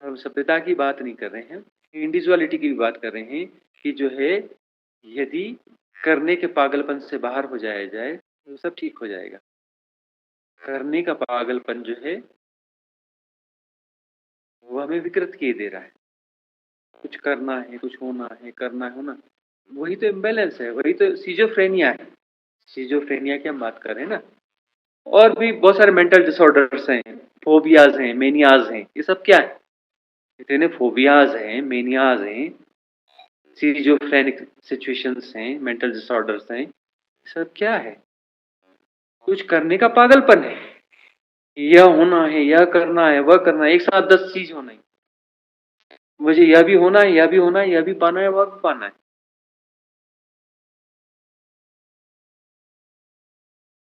हम सभ्यता की बात नहीं कर रहे हैं, इंडिविजुअलिटी की भी बात कर रहे हैं कि जो है यदि करने के पागलपन से बाहर हो जाया जाए तो सब ठीक हो जाएगा। करने का पागलपन जो है वो हमें विकृत किए दे रहा है। कुछ करना है, कुछ होना है, करना है होना, वही तो इम्बैलेंस है, वही तो सिजोफ्रेनिया है। सिजोफ्रेनिया की हम बात कर रहे हैं ना। और भी बहुत सारे मेंटल डिसऑर्डर्स हैं, फोबियाज हैं, मेनियाज हैं। ये सब क्या है? इतने फोबियाज हैं, मेनियाज हैं, सिजोफ्रेनिक सिचुएशंस हैं, मेंटल डिसऑर्डर्स हैं। सब क्या है? कुछ करने का पागलपन है। यह होना है, यह करना है, वह करना है, एक साथ 10 चीज होना है। मुझे यह भी होना है, यह भी होना है, यह भी पाना है, वह भी पाना है।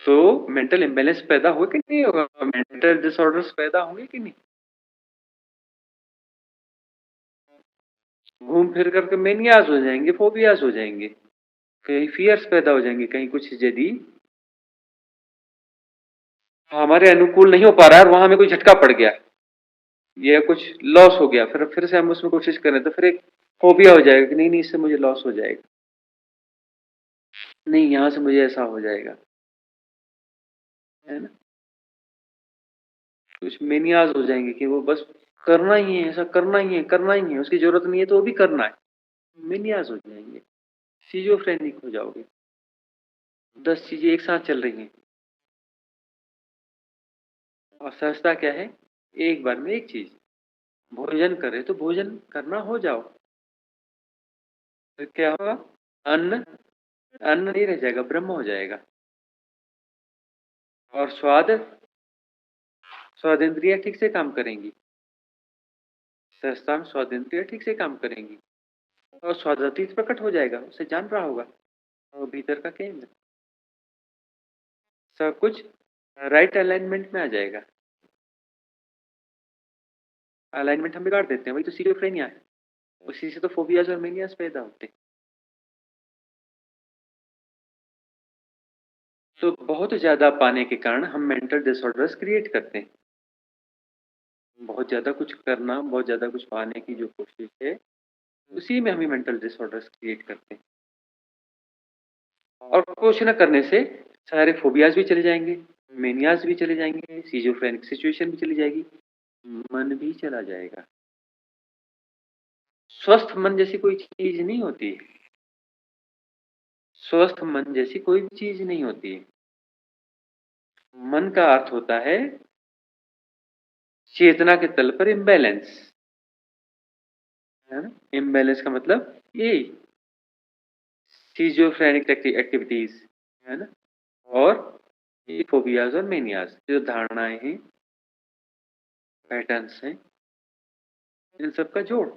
तो मेंटल इम्बैलेंस पैदा होगा कि नहीं होगा? मेंटल डिसऑर्डर्स पैदा होंगे कि नहीं? घूम फिर करके मेनियाज हो जाएंगे, फोबियाज हो जाएंगे, कहीं फियर्स पैदा हो जाएंगे, कहीं कुछ यदि हमारे अनुकूल नहीं हो पा रहा है और वहां हमें कोई झटका पड़ गया या कुछ लॉस हो गया, फिर से हम उसमें कोशिश करें तो फिर एक फोबिया हो जाएगा कि नहीं नहीं, इससे मुझे लॉस हो जाएगा, नहीं यहां से मुझे ऐसा हो जाएगा, है ना? कुछ मेनियाज हो जाएंगे कि वो बस करना ही है, ऐसा करना ही है, करना ही है, उसकी जरूरत नहीं है तो वो भी करना है। मेनियाज हो जाएंगे, सिजोफ्रेनिक हो जाओगे। 10 चीजें एक साथ चल रही हैं और सहजता क्या है? एक बार में एक चीज। भोजन करे तो भोजन करना हो जाओ, तो क्या होगा? अन्न अन्न नहीं रह जाएगा, ब्रह्म हो जाएगा। और स्वादेंद्रिय ठीक से काम करेंगी, सहजता में स्वादेंद्रिय ठीक से काम करेंगी और स्वादातीत प्रकट हो जाएगा, उसे जान रहा होगा और भीतर का केंद्र सब कुछ राइट अलाइनमेंट में आ जाएगा। अलाइनमेंट हम बिगाड़ देते हैं, वही तो सिजोफ्रेनिया है। उसी से तो फोबियाज और मेनियाज पैदा होते हैं। तो बहुत ज्यादा पाने के कारण हम मेंटल डिसऑर्डर्स क्रिएट करते हैं। बहुत ज्यादा कुछ करना, बहुत ज्यादा कुछ पाने की जो कोशिश है, उसी में हम मेंटल डिसऑर्डर्स क्रिएट करते हैं। और कुछ न करने से सारे फोबियाज भी चले जाएंगे, मेनियाज भी चले जाएंगे, सिजोफ्रेनिक सिचुएशन भी चली जाएगी, मन भी चला जाएगा। स्वस्थ मन जैसी कोई चीज नहीं होती, स्वस्थ मन जैसी कोई भी चीज नहीं होती। मन का अर्थ होता है चेतना के तल पर इम्बैलेंस, है ना? इम्बैलेंस का मतलब यही सिजोफ्रेनिक एक्टिविटीज, है ना? और ये फोबियाज और मेनियाज जो धारणाएं हैं, पैटर्न्स हैं, इन सब का जोड़।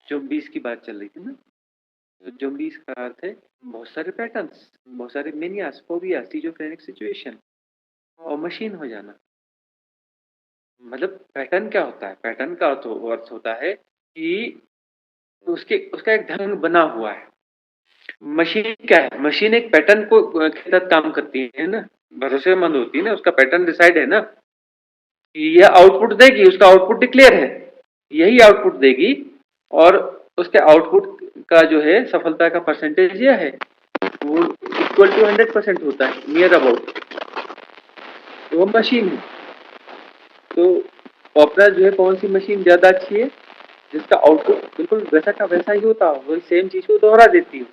ज़ॉम्बीज़ की बात चल रही थी ना, तो ज़ॉम्बीज़ का अर्थ है बहुत सारे पैटर्न्स, बहुत सारे मेनियास, फोबिया, सिजोफ्रेनिक सिचुएशन और मशीन हो जाना। मतलब पैटर्न क्या होता है? पैटर्न का अर्थ होता है कि उसका एक ढंग बना हुआ है। मशीन क्या है? मशीन एक पैटर्न को के तहत काम करती है ना, भरोसेमंद होती है ना, उसका पैटर्न डिसाइड है ना कि यह आउटपुट देगी, उसका आउटपुट डिक्लेयर है, यही आउटपुट देगी और उसके आउटपुट का जो है सफलता का परसेंटेज यह है, वो इक्वल टू 100% होता है, नियर अबाउट। तो वो मशीन है। तो पॉपुलर जो है कौन सी मशीन ज्यादा अच्छी है? जिसका आउटपुट बिल्कुल वैसा का वैसा ही होता हो, वही सेम चीज को दोहरा देती हो,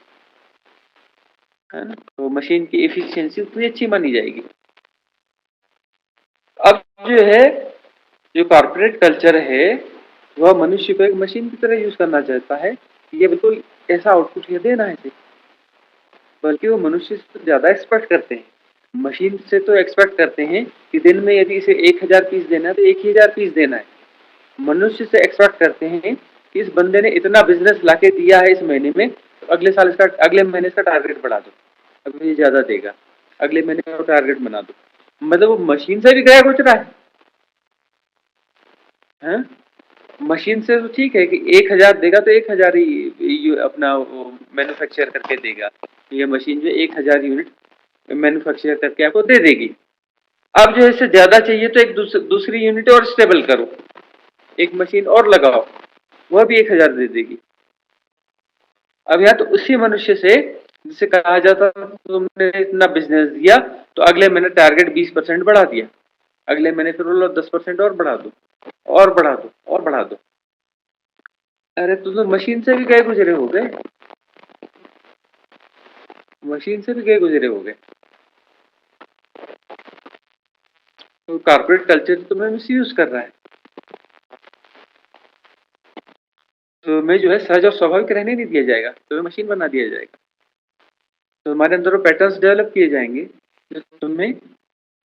है ना। तो मशीन की एफिशिएंसी उतनी अच्छी मानी जाएगी। अब जो है, जो कॉर्पोरेट कल्चर है, वह मनुष्य को एक मशीन की तरह यूज करना चाहता है। ये बिल्कुल ऐसा आउटपुट ये देना है, बल्कि वो मनुष्य से ज्यादा एक्सपेक्ट करते हैं। मशीन से तो एक्सपेक्ट करते हैं कि दिन में यदि इसे 1000 पीस देना है तो 1000 पीस देना है। मनुष्य से एक्सपेक्ट करते हैं कि इस बंदे ने इतना बिजनेस लाके दिया है इस महीने में, तो अगले महीने इसका टारगेट बढ़ा दो, अब ये ज्यादा देगा, अगले महीने का टारगेट बना दो। मतलब वो मशीन से भी गया गुजरा है। मशीन से तो ठीक है कि 1000 देगा तो 1000 ही अपना मैन्युफैक्चर करके देगा। ये मशीन जो 1000 यूनिट मैन्युफैक्चर करके आपको दे देगी। अब जो है इससे ज्यादा चाहिए तो एक दूसरी यूनिट और स्टेबल करो, एक मशीन और लगाओ, वह भी 1000 दे देगी। अब यहाँ तो उसी मनुष्य से जिसे कहा जाता तुमने इतना बिजनेस दिया तो अगले महीने टारगेट 20% बढ़ा दिया, अगले महीने फिर बोलो 10% और बढ़ा दो, और बढ़ा दो, और बढ़ा दो। अरे तो मशीन से भी गए गुजरे हो गए, मशीन से भी गए गुजरे हो गए। तो कॉर्पोरेट कल्चर तुम्हें मिस यूज कर रहा है, तो मैं जो है सहज और स्वाभाविक रहने नहीं दिया जाएगा, तुम्हें मशीन बना दिया जाएगा। तो हमारे अंदर वो पैटर्न्स डेवलप किए जाएंगे जो तुम्हें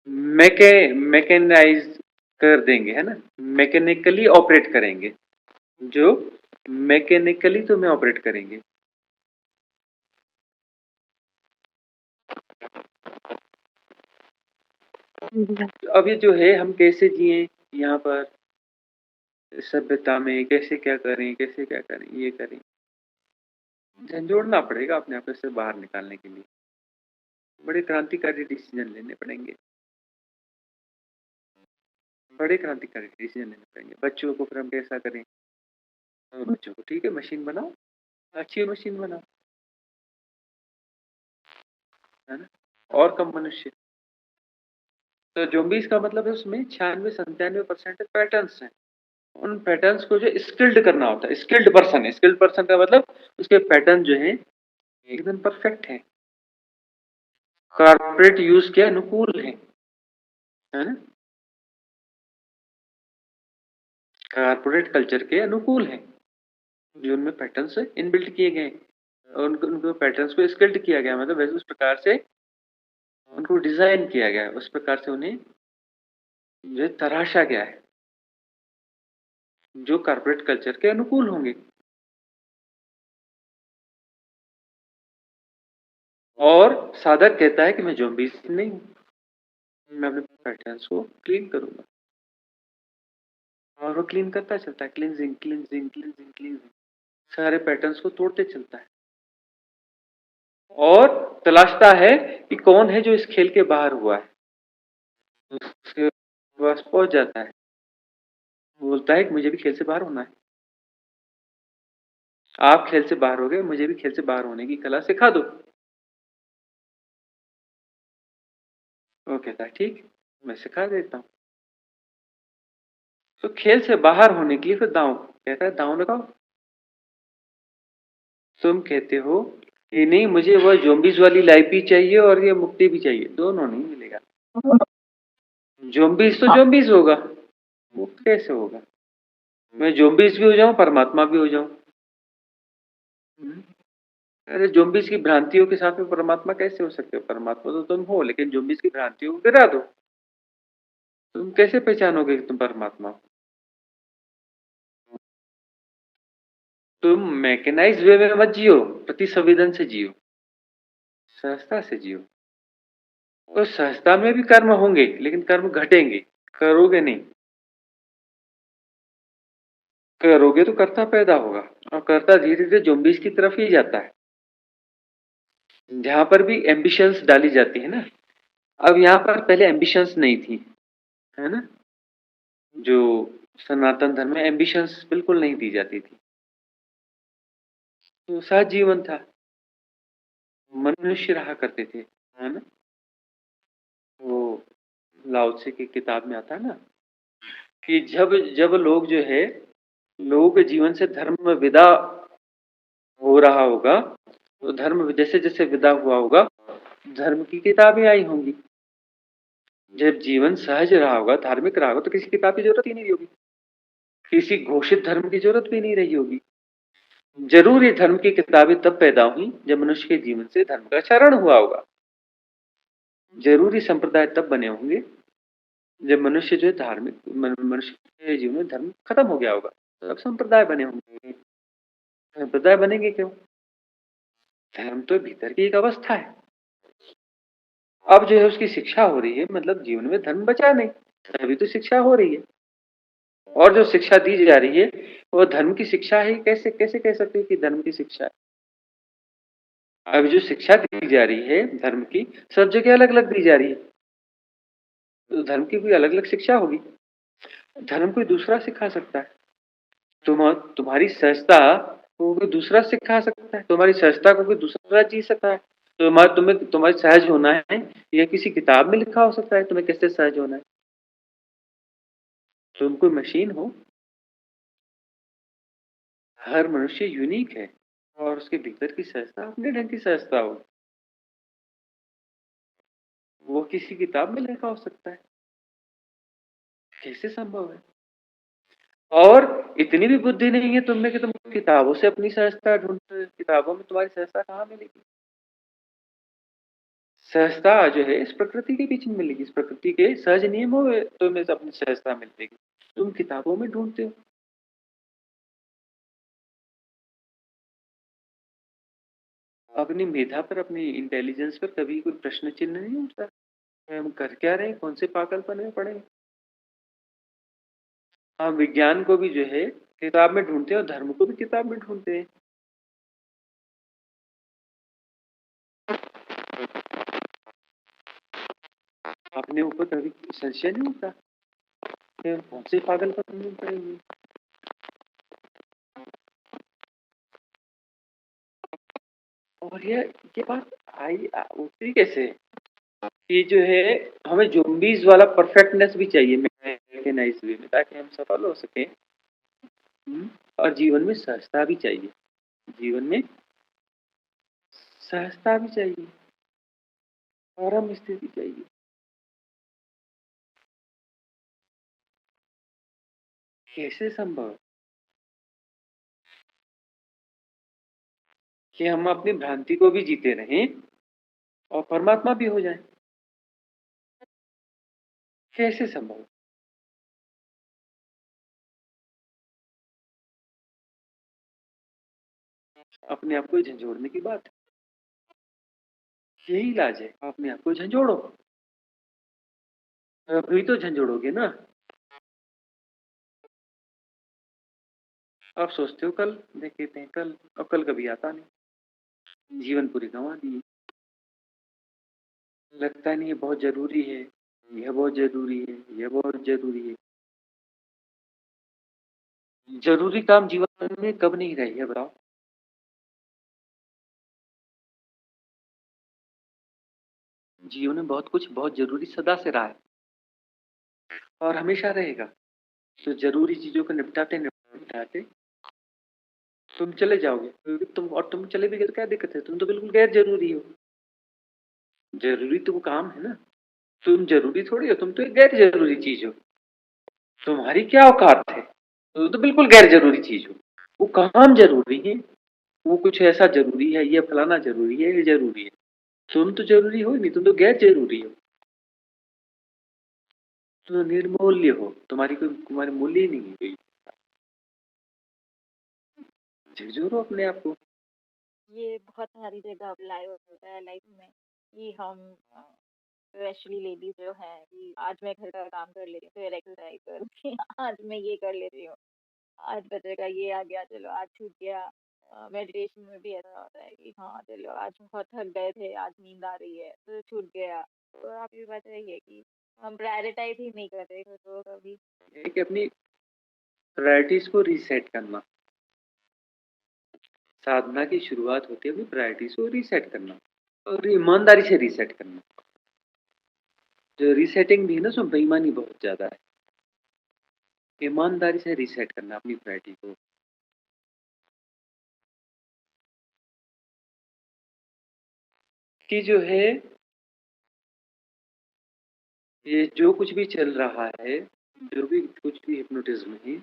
मैकेनाइज कर देंगे, है ना, मैकेनिकली ऑपरेट करेंगे, जो मैकेनिकली तुम्हें ऑपरेट करेंगे। अब ये जो है हम कैसे जिए यहाँ पर सभ्यता में, कैसे क्या करें, कैसे क्या करें, ये करें, झंझोड़ना पड़ेगा अपने आप से बाहर निकालने के लिए, बड़े क्रांतिकारी डिसीजन लेने पड़ेंगे, बड़े क्रांतिकारी डिसीजन लेने पड़ेंगे। बच्चों को फिर हम कैसा करें, बच्चों को ठीक है मशीन बनाओ, अच्छी मशीन बनाओ, है ना, और कम मनुष्य। तो ज़ॉम्बीज़ का मतलब है उसमें 96-97% पैटर्न्स हैं। उन पैटर्न्स को जो स्किल्ड करना होता है, स्किल्ड पर्सन है, स्किल्ड पर्सन का मतलब उसके पैटर्न जो हैं एकदम परफेक्ट हैं, कॉर्पोरेट यूज के अनुकूल है ना, कॉर्पोरेट कल्चर के अनुकूल है, जो उनमें पैटर्न्स इनबिल्ट किए गए और उनको पैटर्न्स को स्किल्ड किया गया, मतलब वैसे उस प्रकार से उनको डिजाइन किया गया है, उस प्रकार से उन्हें जो तराशा गया है जो कॉर्पोरेट कल्चर के अनुकूल होंगे। और साधक कहता है कि मैं ज़ॉम्बीज़ नहीं हूं, मैं अपने पैटर्न्स को क्लीन करूंगा, और वो क्लीन करता चलता है, क्लींजिंग क्लींजिंग क्लींजिंग क्लींजिंग, सारे पैटर्न्स को तोड़ते चलता है और तलाशता है कि कौन है जो इस खेल के बाहर हुआ है, उसके पास पहुंच जाता है, बोलता है कि मुझे भी खेल से बाहर होना है, आप खेल से बाहर हो गए, मुझे भी खेल से बाहर होने की कला सिखा दो। वो कहता है ठीक, मैं सिखा देता हूँ। तो खेल से बाहर होने के लिए फिर दांव कहता है, दांव लगाओ। तुम कहते हो कि नहीं मुझे वो ज़ॉम्बीज़ वाली लाइफ भी चाहिए और ये मुक्ति भी चाहिए, दोनों नहीं मिलेगा। ज़ॉम्बीज़ तो ज़ॉम्बीज़ होगा, मुक्त कैसे होगा? मैं ज़ॉम्बीज़ भी हो जाऊं, परमात्मा भी हो जाऊं। अरे ज़ॉम्बीज़ की भ्रांतियों के साथ में परमात्मा कैसे हो सकते हो? परमात्मा तो तुम हो, लेकिन ज़ॉम्बीज़ की भ्रांतियों को गिरा दो, तुम कैसे पहचानोगे कि तुम परमात्मा हो? तुम मैकेनाइज्ड वे में मत जियो, प्रति संवेदन से जियो, सहजता से जियो। तो सहजता में भी कर्म होंगे, लेकिन कर्म घटेंगे, करोगे नहीं। करोगे तो कर्ता पैदा होगा, और कर्ता धीरे धीरे ज़ॉम्बीज़ की तरफ ही जाता है, जहां पर भी एम्बिशंस डाली जाती है ना। अब यहाँ पर पहले एम्बिशंस नहीं थी, है ना, जो सनातन धर्म में एम्बिशंस बिल्कुल नहीं दी जाती थी, तो सहज जीवन था, मनुष्य रहा करते थे, है ना। वो लाओत्से की किताब में आता है ना कि जब जब लोग जो है लोगों के जीवन से धर्म विदा हो रहा होगा, तो धर्म जैसे जैसे विदा हुआ होगा, धर्म की किताबें आई होंगी। जब जीवन सहज रहा होगा, धार्मिक रहा होगा, तो किसी किताब की जरूरत ही नहीं होगी, किसी घोषित धर्म की जरूरत भी नहीं रही होगी। जरूर ये धर्म की किताबें तब पैदा हुई जब मनुष्य के जीवन से धर्म का क्षरण हुआ होगा। जरूरी संप्रदाय तब बने होंगे जब मनुष्य जो है धार्मिक मनुष्य के जीवन में धर्म खत्म हो गया होगा, तब संप्रदाय बने होंगे। संप्रदाय बनेंगे क्यों? धर्म तो भीतर की एक अवस्था है। अब जो है उसकी शिक्षा हो रही है, मतलब जीवन में धर्म बचा नहीं, अभी तो शिक्षा हो रही है। और जो शिक्षा दी जा रही है वो धर्म की शिक्षा है। कैसे कैसे कह सकते हैं कि धर्म की शिक्षा है? अब जो शिक्षा दी जा रही है धर्म की, सब जगह अलग अलग दी जा रही है, तो धर्म की कोई अलग अलग शिक्षा होगी। धर्म कोई दूसरा सिखा सकता है। तुम्हारी सहजता को कोई दूसरा सिखा सकता है, तुम्हारी सहजता को कोई दूसरा जी सकता है। तुम्हें तुम्हारी सहज होना है, यह किसी किताब में लिखा हो सकता है तुम्हें कैसे सहज होना है। तुम कोई मशीन हो? हर मनुष्य यूनिक है और उसके भीतर की सहजता अपने ढंग की सहजता हो, वो किसी किताब में लिखा हो सकता है? कैसे संभव है? और इतनी भी बुद्धि नहीं है तुमने कि तुम किताबों से अपनी सहजता ढूंढते, किताबों में तुम्हारी सहजता कहाँ मिलेगी? सहजता जो है इस प्रकृति के पीछे मिलेगी, इस प्रकृति के सहज नियमों में तुम्हें अपनी सहजता मिलेगी। तुम किताबों में ढूंढते हो। अपनी मेधा पर, अपनी इंटेलिजेंस पर कभी कोई प्रश्न चिन्ह नहीं उठता, हम कर क्या रहे, कौन से पागलपन में पड़े। हम विज्ञान को भी जो है किताब में ढूंढते हैं और धर्म को भी किताब में ढूंढते हैं। अपने ऊपर कभी संशय नहीं होता कि हम कौन से पागलपन में पड़े हुए। और ये बात आई उतरी कैसे कि जो है हमें ज़ॉम्बीज़ वाला परफेक्टनेस भी चाहिए मैकेनाइज वे में, ताकि हम सफल हो सकें। और जीवन में सहजता भी चाहिए, जीवन में सहजता भी चाहिए, परम स्थिति चाहिए। कैसे संभव है कि हम अपनी भ्रांति को भी जीते रहें और परमात्मा भी हो जाए? कैसे संभव है? अपने आप को झंझोड़ने की बात है। यही इलाज है, अपने आप को झंझोड़ो। अभी तो झंझोड़ोगे ना। आप सोचते हो कल देख लेते हैं, कल, और कल कभी आता नहीं। जीवन पूरी गंवा दी। लगता नहीं है बहुत जरूरी है, यह बहुत जरूरी है, यह बहुत जरूरी है। जरूरी काम जीवन में कब नहीं रही है बताओ? जीवन में बहुत कुछ बहुत जरूरी सदा से रहा है और हमेशा रहेगा। तो जरूरी चीजों को निपटाते निपटाते तुम चले जाओगे, क्योंकि तुम चले भी गए तो क्या दिक्कत है, तुम तो बिल्कुल गैर जरूरी हो। जरूरी तो वो काम है ना, तुम जरूरी थोड़ी हो, तुम तो एक गैर जरूरी चीज हो। तुम्हारी क्या औकात है, तुम तो बिल्कुल गैर जरूरी चीज हो। वो काम जरूरी है, वो कुछ ऐसा जरूरी है, ये फलाना जरूरी है, ये जरूरी है। तुम तो जरूरी हो ही नहीं, तुम तो गैर जरूरी हो। तुम निर्मूल्य हो, तुम्हारे मूल्य ही नहीं है कोई। झकझोरो अपने आप को। ये बहुत सारी जगह अप्लाई होता है लाइफ में कि हम स्पेशली लेडीज जो है कि आज मैं घर का काम कर लेती हूँ, फिर एक्सरसाइज करूँगी। आज मैं ये कर लेती हूँ, आज बच्चे का ये आ गया, चलो आज छूट गया। मेडिटेशन में भी ऐसा होता है कि हाँ चलो आज बहुत थक गए थे, आज नींद आ रही है तो छूट गया। तो आपकी बात यही है कि हम प्रायोरिटाइज ही नहीं करते खुद को कभी। एक अपनी प्रायोरिटीज को रीसेट करना। साधना की शुरुआत होती है अपनी प्रायोरिटीज को रीसेट करना और ईमानदारी से रीसेट करना। जो रीसेटिंग भी है ना, उसमें बेईमानी बहुत ज्यादा है। ईमानदारी से रीसेट करना अपनी प्रायोरिटी को। कि जो है ये जो कुछ भी चल रहा है, जो भी कुछ भी हिप्नोटिज़्म है,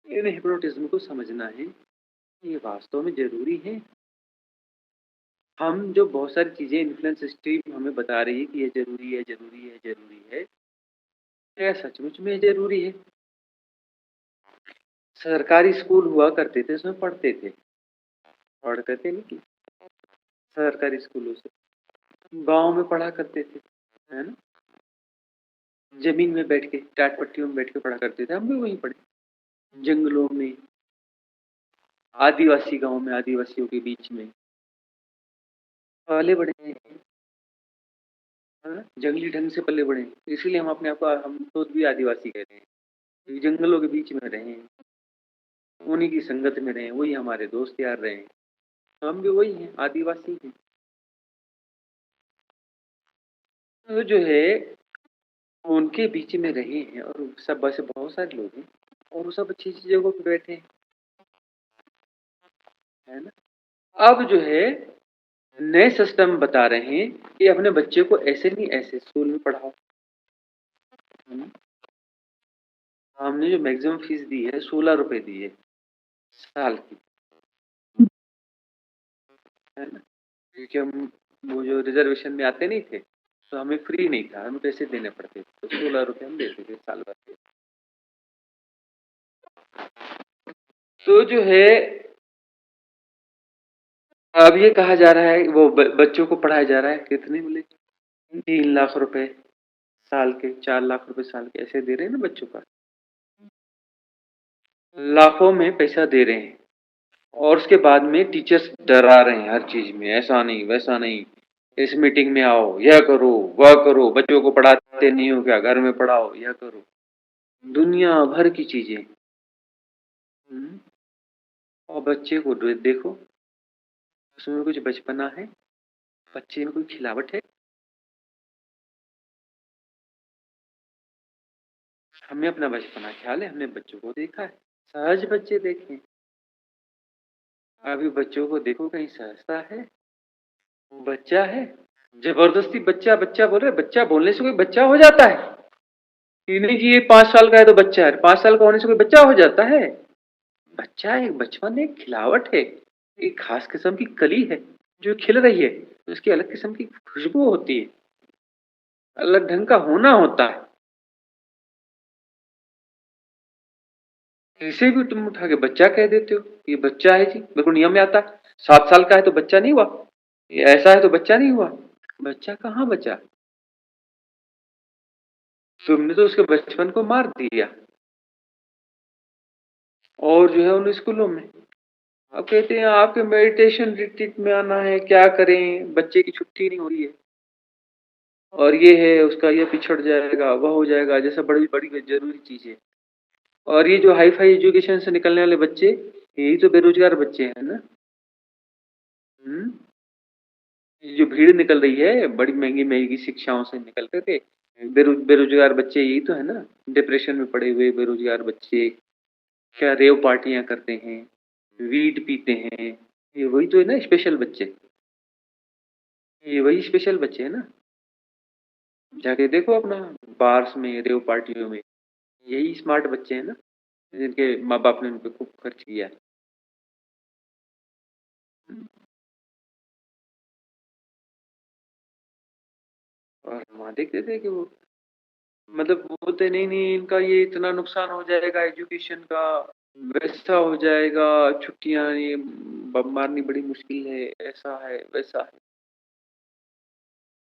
इन हिप्नोटिज़्म को समझना है, ये वास्तव में ज़रूरी है। हम जो बहुत सारी चीज़ें इन्फ्लुएंस स्ट्रीम हमें बता रही है कि ये ज़रूरी है, ज़रूरी है, ज़रूरी है, क्या सचमुच में ज़रूरी है? सरकारी स्कूल हुआ करते थे, उसमें पढ़ते थे, पढ़ते थे नहीं कि सरकारी स्कूलों से, गाँव में पढ़ा करते थे, है ना? ज़मीन में बैठ के, टाट पट्टियों में बैठ के पढ़ा करते थे, हम भी वहीं पढ़े, जंगलों में, आदिवासी गाँव में, आदिवासियों के बीच में, पले-बड़े हैं, है ना? जंगली ढंग से पले-बड़े हैं, इसीलिए हम अपने आप को हम खुद भी आदिवासी कहते हैं, क्योंकि जंगलों के बीच में रहे हैं, उन्हीं की संगत में रहे हैं, वही हमारे दोस्त यार रहे हैं, तो हम भी वही हैं, आदिवासी हैं। तो जो है उनके बीच में रहे हैं और सब बस बहुत सारे लोग हैं और वो सब अच्छी-अच्छी जगहों पे बैठे हैं, है ना? अब जो है नए सिस्टम बता रहे हैं कि अपने बच्चे को ऐसे नहीं ऐसे स्कूल में पढ़ाओ, है ना? हमने जो मैक्सिमम फीस दी है 16 रुपए दी है साल की, है ना? क्योंकि हम वो जो रिजर्वेशन में आते नहीं थे, तो हमें फ्री नहीं था, हमें पैसे देने पड़ते थे, तो 16 रुपए हम देते थे साल भर के। तो जो है अब ये कहा जा रहा है वो बच्चों को पढ़ाया जा रहा है कितने बोले 3 लाख रुपए साल के, 4 लाख रुपए साल के ऐसे दे रहे हैं ना बच्चों का, लाखों में पैसा दे रहे हैं और उसके बाद में टीचर्स डरा रहे हैं हर चीज में, ऐसा नहीं वैसा नहीं, इस मीटिंग में आओ, यह करो वह करो, बच्चों को पढ़ाते नहीं हो क्या, घर में पढ़ाओ, यह करो, दुनिया भर की चीजें। और बच्चे को देखो, उसमें कुछ बचपना है, बच्चे में कोई खिलावट है। हमें अपना बचपना ख्याल है, हमने बच्चों को देखा है, सहज बच्चे देखें। अभी बच्चों को देखो कहीं सहजता है, बच्चा है, जबरदस्ती बच्चा बच्चा बोल रहे, बच्चा बोलने से कोई बच्चा हो जाता है? ये नहीं कि ये 5 साल का है तो बच्चा है, 5 साल का होने से कोई बच्चा हो जाता है? बच्चा एक बचपन एक खिलावट है, एक खास किस्म की कली है जो खिल रही है, उसकी अलग किस्म की खुशबू होती है, अलग ढंग का होना होता है। इसे भी तुम उठा के बच्चा कह देते हो, ये बच्चा है जी, बिल्कुल नियम में आता है। 7 साल का है तो बच्चा नहीं हुआ, ये ऐसा है तो बच्चा नहीं हुआ, बच्चा कहाँ बचा? तुमने तो उसके बचपन को मार दिया। और जो है उन स्कूलों में अब कहते हैं आपके मेडिटेशन रिट्रीट में आना है, क्या करें, बच्चे की छुट्टी नहीं हो रही है और ये है उसका ये पिछड़ जाएगा, वह हो जाएगा, जैसा बड़ी बड़ी जरूरी चीज है। और ये जो हाई फाई एजुकेशन से निकलने वाले बच्चे, यही तो बेरोजगार बच्चे हैं ना। हम्म, ये जो भीड़ निकल रही है बड़ी महंगी महंगी शिक्षाओं से निकलते थे, बेरोजगार बच्चे यही तो है ना, डिप्रेशन में पड़े हुए बेरोजगार बच्चे, क्या रेव पार्टियां करते हैं, वीड पीते हैं, ये वही तो है ना स्पेशल बच्चे, ये वही स्पेशल बच्चे हैं ना। जाके देखो अपना बार्स में, रेव पार्टियों में, यही स्मार्ट बच्चे हैं ना, जिनके माँ बाप ने उन पे खूब खर्च किया है। और वहाँ देखते थे कि वो मतलब बोलते नहीं नहीं इनका ये इतना नुकसान हो जाएगा एजुकेशन का, वैसा हो जाएगा, छुट्टियां ये मारनी बड़ी मुश्किल है, ऐसा है वैसा है।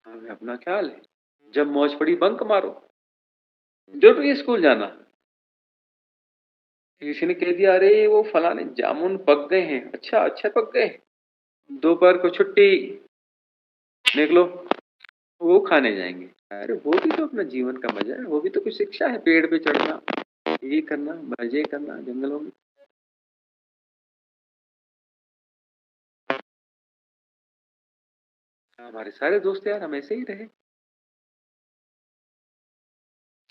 हमें अपना ख्याल है, जब मौज पड़ी बंक मारो, जरूरी है स्कूल जाना। किसी ने कह दिया अरे वो फलाने जामुन पक गए हैं, अच्छा अच्छा पक गए, दोपहर को छुट्टी, निकलो, वो खाने जाएंगे। अरे वो भी तो अपना जीवन का मजा है, वो भी तो कुछ शिक्षा है, पेड़ पे चढ़ना, ये करना, मजे करना जंगलों में। हमारे सारे दोस्त यार हम ऐसे ही रहे,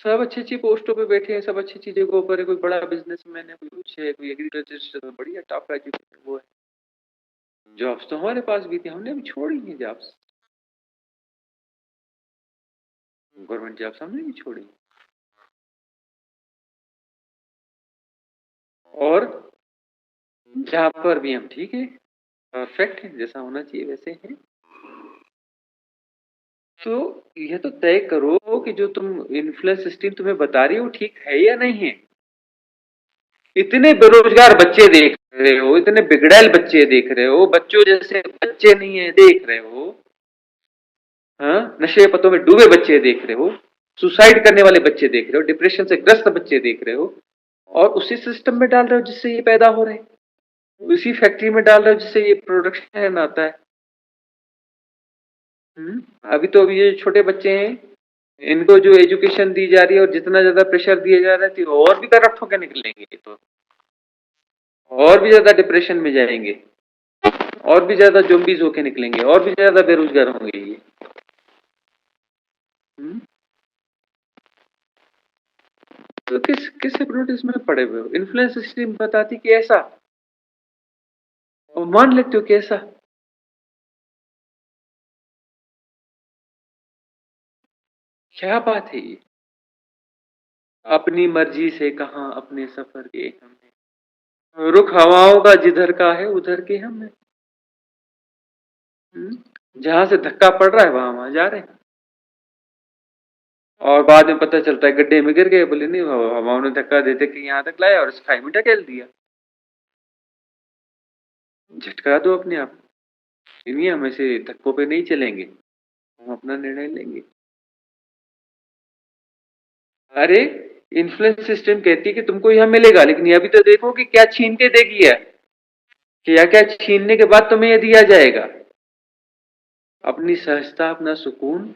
सब अच्छी-अच्छी पोस्टों पे बैठे हैं, सब अच्छी-अच्छी जगहों पर है, कोई बड़ा बिज़नेसमैन है, कोई कुछ है, कोई एग्रीकल्चरिस्ट है, बढ़िया टॉप एजुकेटेड वो है। जॉब्स तो हमारे पास भी थी, हमने भी छोड़ी हैं जॉब्स। गवर्नमेंट जॉब्स हमने भी छोड़ी। और जहाँ पर भी हम ठीक है, परफेक्ट है, जैसा होना चाहिए वैसे हैं। तो यह तो तय करो कि जो तुम इन्फ्लुएंस सिस्टम तुम्हें बता रही है वो ठीक है या नहीं है। इतने बेरोजगार बच्चे देख रहे हो, इतने बिगड़ैल बच्चे देख रहे हो, बच्चों जैसे बच्चे नहीं है देख रहे हो, हाँ, नशे पतों में डूबे बच्चे देख रहे हो, सुसाइड करने वाले बच्चे देख रहे हो, डिप्रेशन से ग्रस्त बच्चे देख रहे हो, और उसी सिस्टम में डाल रहे हो जिससे ये पैदा हो रहे हैं, उसी फैक्ट्री में डाल रहे हो जिससे ये प्रोडक्शन आता है। अभी ये छोटे बच्चे हैं, इनको जो एजुकेशन दी जा रही है और जितना ज्यादा प्रेशर दिया जा रहा है तो और भी करप्ट होकर निकलेंगे, तो और भी ज्यादा डिप्रेशन में जाएंगे, और भी ज्यादा जोम्बीज होके निकलेंगे, और भी ज्यादा बेरोजगार होंगे ये। तो किस किस हिप्नोटिज्म में पड़े हुए हो? इन्फ्लुएंस सिस्टम बताती कि ऐसा, और मान लेते हो कि ऐसा। क्या बात है ये? अपनी मर्जी से कहां अपने सफर के हमने, रुख हवाओं का जिधर का है उधर के हम है। जहां से धक्का पड़ रहा है वहां जा रहे हैं, और बाद में पता चलता है गड्ढे में गिर गए, बोले नहीं हवाओं ने धक्का देते कि यहाँ तक लाया और इस खाई में ढकेल दिया। झटका दो अपने आप, नहीं हम ऐसे धक्कों पे नहीं चलेंगे, हम अपना निर्णय लेंगे। अरे इन्फ्लुएंस सिस्टम कहती है कि तुमको यह मिलेगा, लेकिन अभी तो देखो कि क्या छीन के देगी है, क्या क्या छीनने के बाद तुम्हें यह दिया जाएगा। अपनी सहजता, अपना सुकून,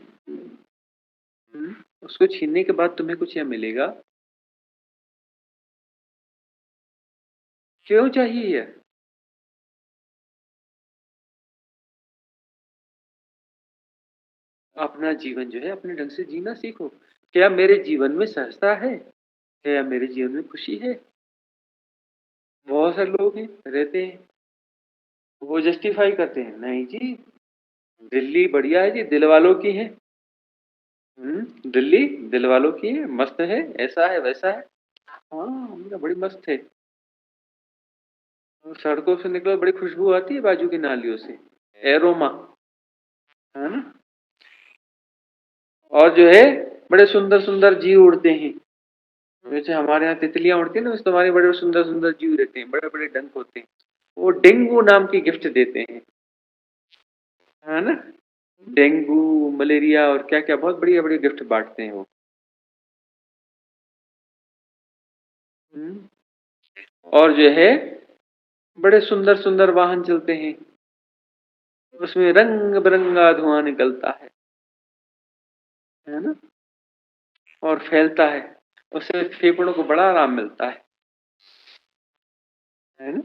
उसको छीनने के बाद तुम्हें कुछ यह मिलेगा। क्यों चाहिए यह? अपना जीवन जो है अपने ढंग से जीना सीखो। क्या मेरे जीवन में सहजता है? क्या मेरे जीवन में खुशी है? बहुत सारे लोग हैं रहते हैं, वो जस्टिफाई करते हैं, नहीं जी दिल्ली बढ़िया है जी, दिल वालों की है। दिल्ली दिल वालों की है, मस्त है, ऐसा है वैसा है। हाँ हमने बड़ी मस्त है, सड़कों से निकलो बड़ी खुशबू आती है बाजू की नालियों से, एरोमा, है ना। और जो है बड़े सुंदर सुंदर जीव उड़ते हैं, जैसे हमारे यहाँ तितलियां उड़ती है ना, उस तुम्हारे बड़े सुंदर सुंदर जीव रहते हैं, बड़े बड़े डंक होते हैं, वो डेंगू नाम की गिफ्ट देते हैं, है ना। डेंगू, मलेरिया और क्या क्या बहुत बढ़िया बढ़िया गिफ्ट बांटते हैं वो। और जो है बड़े सुंदर सुंदर वाहन चलते हैं, उसमें रंग बिरंगा धुआं निकलता है ना, और फैलता है, उससे फेफड़ों को बड़ा आराम मिलता है ना।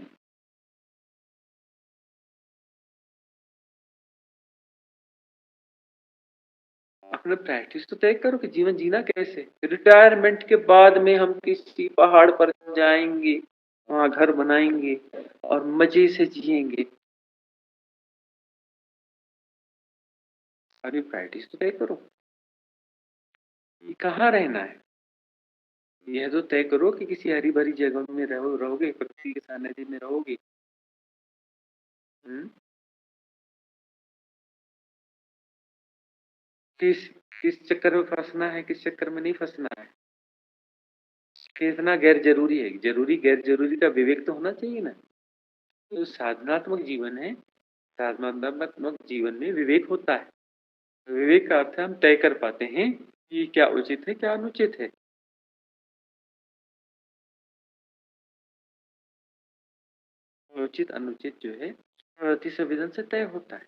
अपने प्रैक्टिस तो तय करो कि जीवन जीना कैसे। रिटायरमेंट के बाद में हम किसी पहाड़ पर जाएंगे, वहां घर बनाएंगे और मजे से जिएंगे। अभी प्रैक्टिस तो तय करो कि कहाँ रहना है। यह तो तय करो कि किसी हरी भरी जगह में रहोगे, प्रकृति के सानिध्य में रहोगे। हम्म? किस किस चक्कर में फंसना है, किस चक्कर में नहीं फंसना है, कितना गैर जरूरी है। जरूरी गैर जरूरी का विवेक तो होना चाहिए ना। तो साधनात्मक जीवन है, साधनात्मक जीवन में विवेक होता है। विवेक का अर्थ हम तय कर पाते हैं कि क्या उचित है क्या अनुचित है। उचित अनुचित जो है प्रति संवेदन से तय होता है,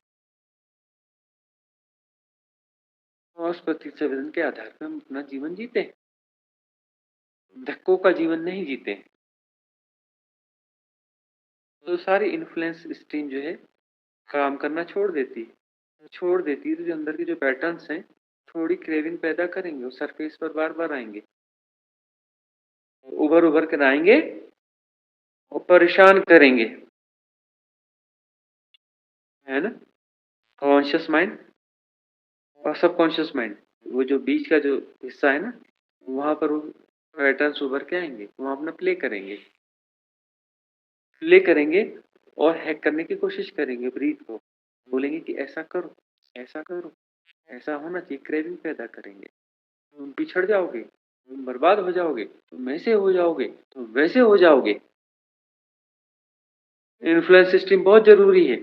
और उस प्रति संवेदन के आधार पर हम अपना जीवन जीते हैं, धक्कों का जीवन नहीं जीते हैं। तो सारी इन्फ्लुएंस स्ट्रीम जो है काम करना छोड़ देती है, तो जो अंदर के जो पैटर्न्स हैं थोड़ी क्रेविंग पैदा करेंगे और सरफेस पर बार-बार आएँगे। उभर-उभर कर आएँगे और परेशान करेंगे। है ना? कॉन्शियस माइंड और सबकॉन्शियस माइंड, वो जो बीच का जो हिस्सा है ना, वहाँ पर वो पैटर्न्स उभर के आएँगे, वहाँ अपना प्ले करेंगे और हैक करने की कोशिश करेंगे ब्रीथ को। बोलेंगे कि ऐसा करो, ऐसा करो, ऐसा होना चाहिए, क्रेविंग पैदा करेंगे। तुम पिछड़ जाओगे, तुम बर्बाद हो जाओगे, तुम ऐसे हो जाओगे, तुम वैसे हो जाओगे। इन्फ्लुएंस सिस्टम बहुत ज़रूरी है,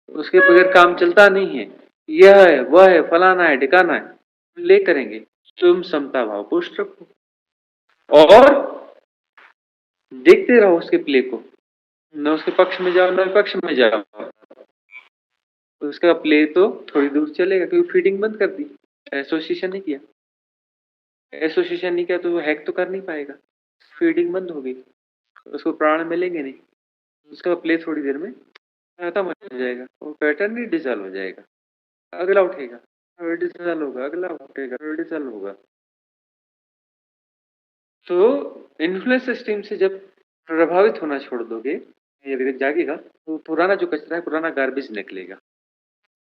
उसके बगैर काम चलता नहीं है। यह है, वह है, फलाना है, ढिकाना है, प्ले करेंगे। तुम समता भाव पुष्ट रखो और देखते रहो उसके प्ले को, न उसके पक्ष में जाओ न विपक्ष में जाओ। तो उसका प्ले तो थोड़ी दूर चलेगा क्योंकि फीडिंग बंद कर दी, एसोसिएशन नहीं किया। एसोसिएशन नहीं किया तो वो हैक तो कर नहीं पाएगा, फीडिंग बंद हो गई, उसको प्राण मिलेंगे नहीं, उसका प्ले थोड़ी देर में खत्म हो जाएगा, वो पैटर्न ही डिसॉल्व हो जाएगा। अगला उठेगा, फिर डिसॉल्व होगा, अगला उठेगा, फिर डिसॉल्व होगा। तो इन्फ्लुएंस सिस्टम से जब प्रभावित होना छोड़ दोगे, ये विवेक जागेगा, तो पुराना जो कचरा है, पुराना गार्बेज निकलेगा।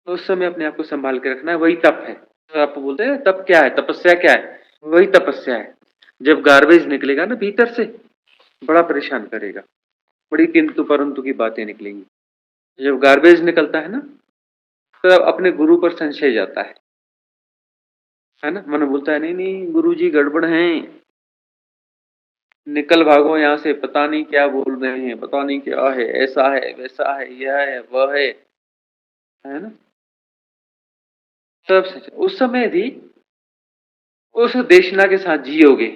तो उस समय अपने आप को संभाल के रखना है, वही तप है। तो आप बोलते हैं तप क्या है, तपस्या क्या है? वही तपस्या है। जब गार्बेज निकलेगा ना भीतर से, बड़ा परेशान करेगा, बड़ी किंतु परंतु की बातें निकलेंगी। जब गार्बेज निकलता है ना, तो अपने गुरु पर संशय जाता है ना? मन बोलता है नहीं नहीं गुरु जी गड़बड़ हैं, निकल भागो यहाँ से, पता नहीं क्या बोल रहे हैं, पता नहीं क्या है, ऐसा है, वैसा है, यह है, वह है ना? सब सच। उस समय भी उस देशना के साथ जियोगे,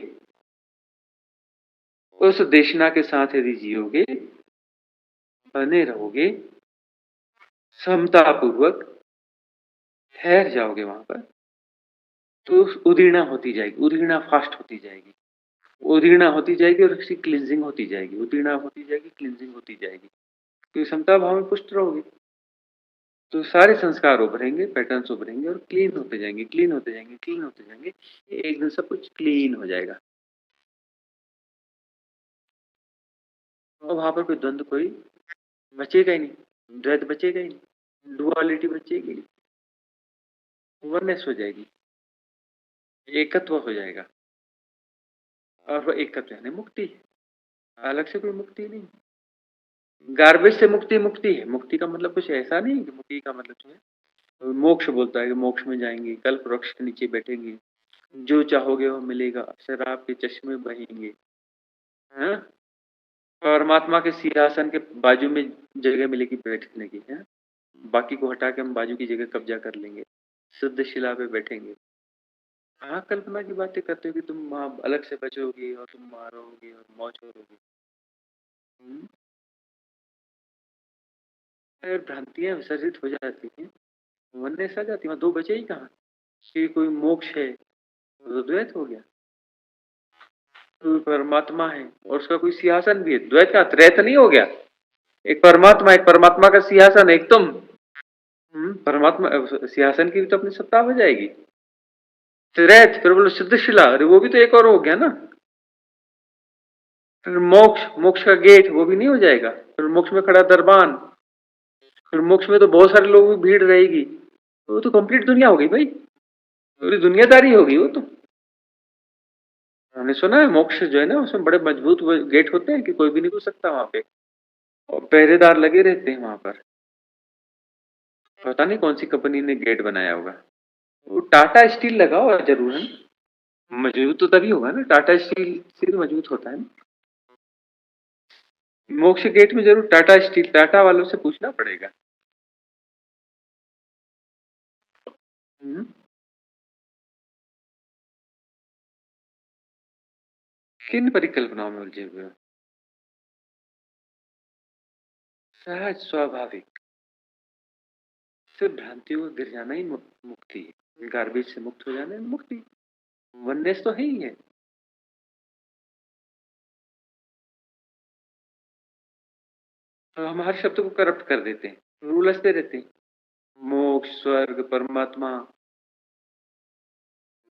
उस देशना के साथ यदि जियोगे, बने रहोगे, समतापूर्वक ठहर जाओगे वहां पर, तो उदीर्णा होती जाएगी, उदीर्णा फास्ट होती जाएगी, उदीर्णा होती जाएगी और उसकी क्लिंजिंग होती जाएगी, उदीर्णा होती जाएगी, क्लिंजिंग होती जाएगी। तो समता भाव में पुष्ट रहोगे, तो सारे संस्कार उभरेंगे, पैटर्न्स उभरेंगे और क्लीन होते जाएंगे, क्लीन होते जाएंगे, क्लीन होते जाएंगे। एक दिन सब कुछ क्लीन हो जाएगा और वहां पर कोई द्वंद्व कोई बचेगा ही नहीं, द्वैत बचेगा ही नहीं, डुअलिटी बचेगी नहीं, वननेस हो जाएगी, एकत्व हो जाएगा। और वह एकत्व यानी मुक्ति, अलग से कोई मुक्ति नहीं। गार्बेज से मुक्ति मुक्ति है, मुक्ति का मतलब कुछ ऐसा नहीं कि मुक्ति का मतलब जो है मोक्ष बोलता है कि मोक्ष में जाएंगे, कल्प वृक्ष के नीचे बैठेंगे, जो चाहोगे वो मिलेगा, शराब के चश्मे बहेंगे, हाँ? परमात्मा के सिंहासन के बाजू में जगह मिलेगी बैठने की, है? बाकी को हटा के हम बाजू की जगह कब्जा कर लेंगे, शुद्ध शिला पे बैठेंगे। हाँ, कल्पना की बातें करते हो कि तुम वहां अलग से बचोगे और तुम वहां रहोगे और मौज करोगे। अगर भ्रांतियां विसर्जित हो जाती हैं, वननेस आ जाती है, वहां दो बचे ही कहाँ कि कोई मोक्ष है, तो द्वैत हो गया, कोई परमात्मा है और उसका कोई सिंहासन भी है, द्वैत का त्रैत नहीं हो गया। एक परमात्मा का सिंहासन, एक तुम। परमात्मा सिंहासन की भी तो अपनी सत्ता हो जाएगी। त्रैत, फिर बोलो शुद्ध शिला, अरे वो भी तो एक और हो गया ना। फिर मोक्ष, मोक्ष का गेट वो भी नहीं हो जाएगा, फिर मोक्ष में खड़ा दरबान, फिर मोक्ष में तो बहुत सारे लोगों की भीड़ रहेगी, वो तो कंप्लीट दुनिया हो गई भाई, पूरी दुनियादारी होगी वो तो। हमने सुना है मोक्ष जो है ना, उसमें बड़े मजबूत गेट होते हैं कि कोई भी नहीं घुस सकता वहां पे, और पहरेदार लगे रहते हैं वहां पर। पता नहीं कौन सी कंपनी ने गेट बनाया होगा, वो टाटा स्टील लगा हुआ जरूर है, मजबूत तो तभी होगा ना, टाटा स्टील से तो मजबूत होता है ना। मोक्ष गेट में जरूर टाटा स्टील, टाटा वालों से पूछना पड़ेगा। हम्म, किन परिकल्पनाओं में उलझे हुए हो? सहज स्वाभाविक, सिर्फ भ्रांतियों को गिर जाना ही मुक्ति है, गार्बेज से मुक्त हो जाना है मुक्ति, वननेस तो है ही है। तो हम हर शब्द को करप्ट कर देते हैं, रूलसते रहते हैं, मोक्ष, स्वर्ग, परमात्मा,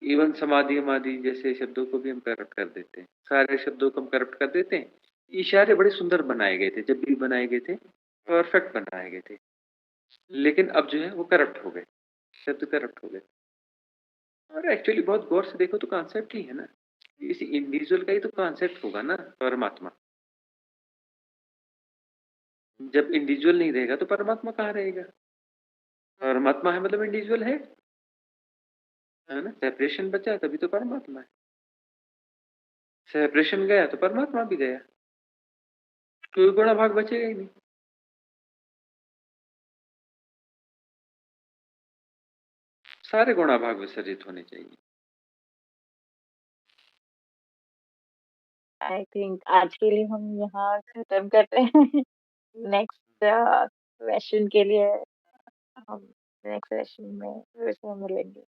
इवन समाधि-वमाधि जैसे शब्दों को भी हम करप्ट कर देते हैं। सारे शब्दों को हम करप्ट कर देते हैं। इशारे बड़े सुंदर बनाए गए थे, जब भी बनाए गए थे, परफेक्ट बनाए गए थे। लेकिन अब जो है वो करप्ट हो गए, शब्द करप्ट हो गए। और एक्चुअली बहुत गौर से देखो तो कॉन्सेप्ट ही है ना, किसी इंडिविजुअल का ही तो कॉन्सेप्ट होगा ना परमात्मा। जब इंडिविजुअल नहीं रहेगा तो परमात्मा कहाँ रहेगा? परमात्मा है मतलब इंडिविजुअल है ना? सेपरेशन बचा तभी तो परमात्मा है। सेपरेशन गया तो परमात्मा भी गया। कोई गुणा भाग बचेगा ही नहीं। सारे गुणा भाग विसर्जित होने चाहिए। आई थिंक आज के लिए हम यहाँ खत्म करते हैं। नेक्स्ट क्वेश्चन के लिए हम नेक्स्ट सेशन में फिर से मिलेंगे।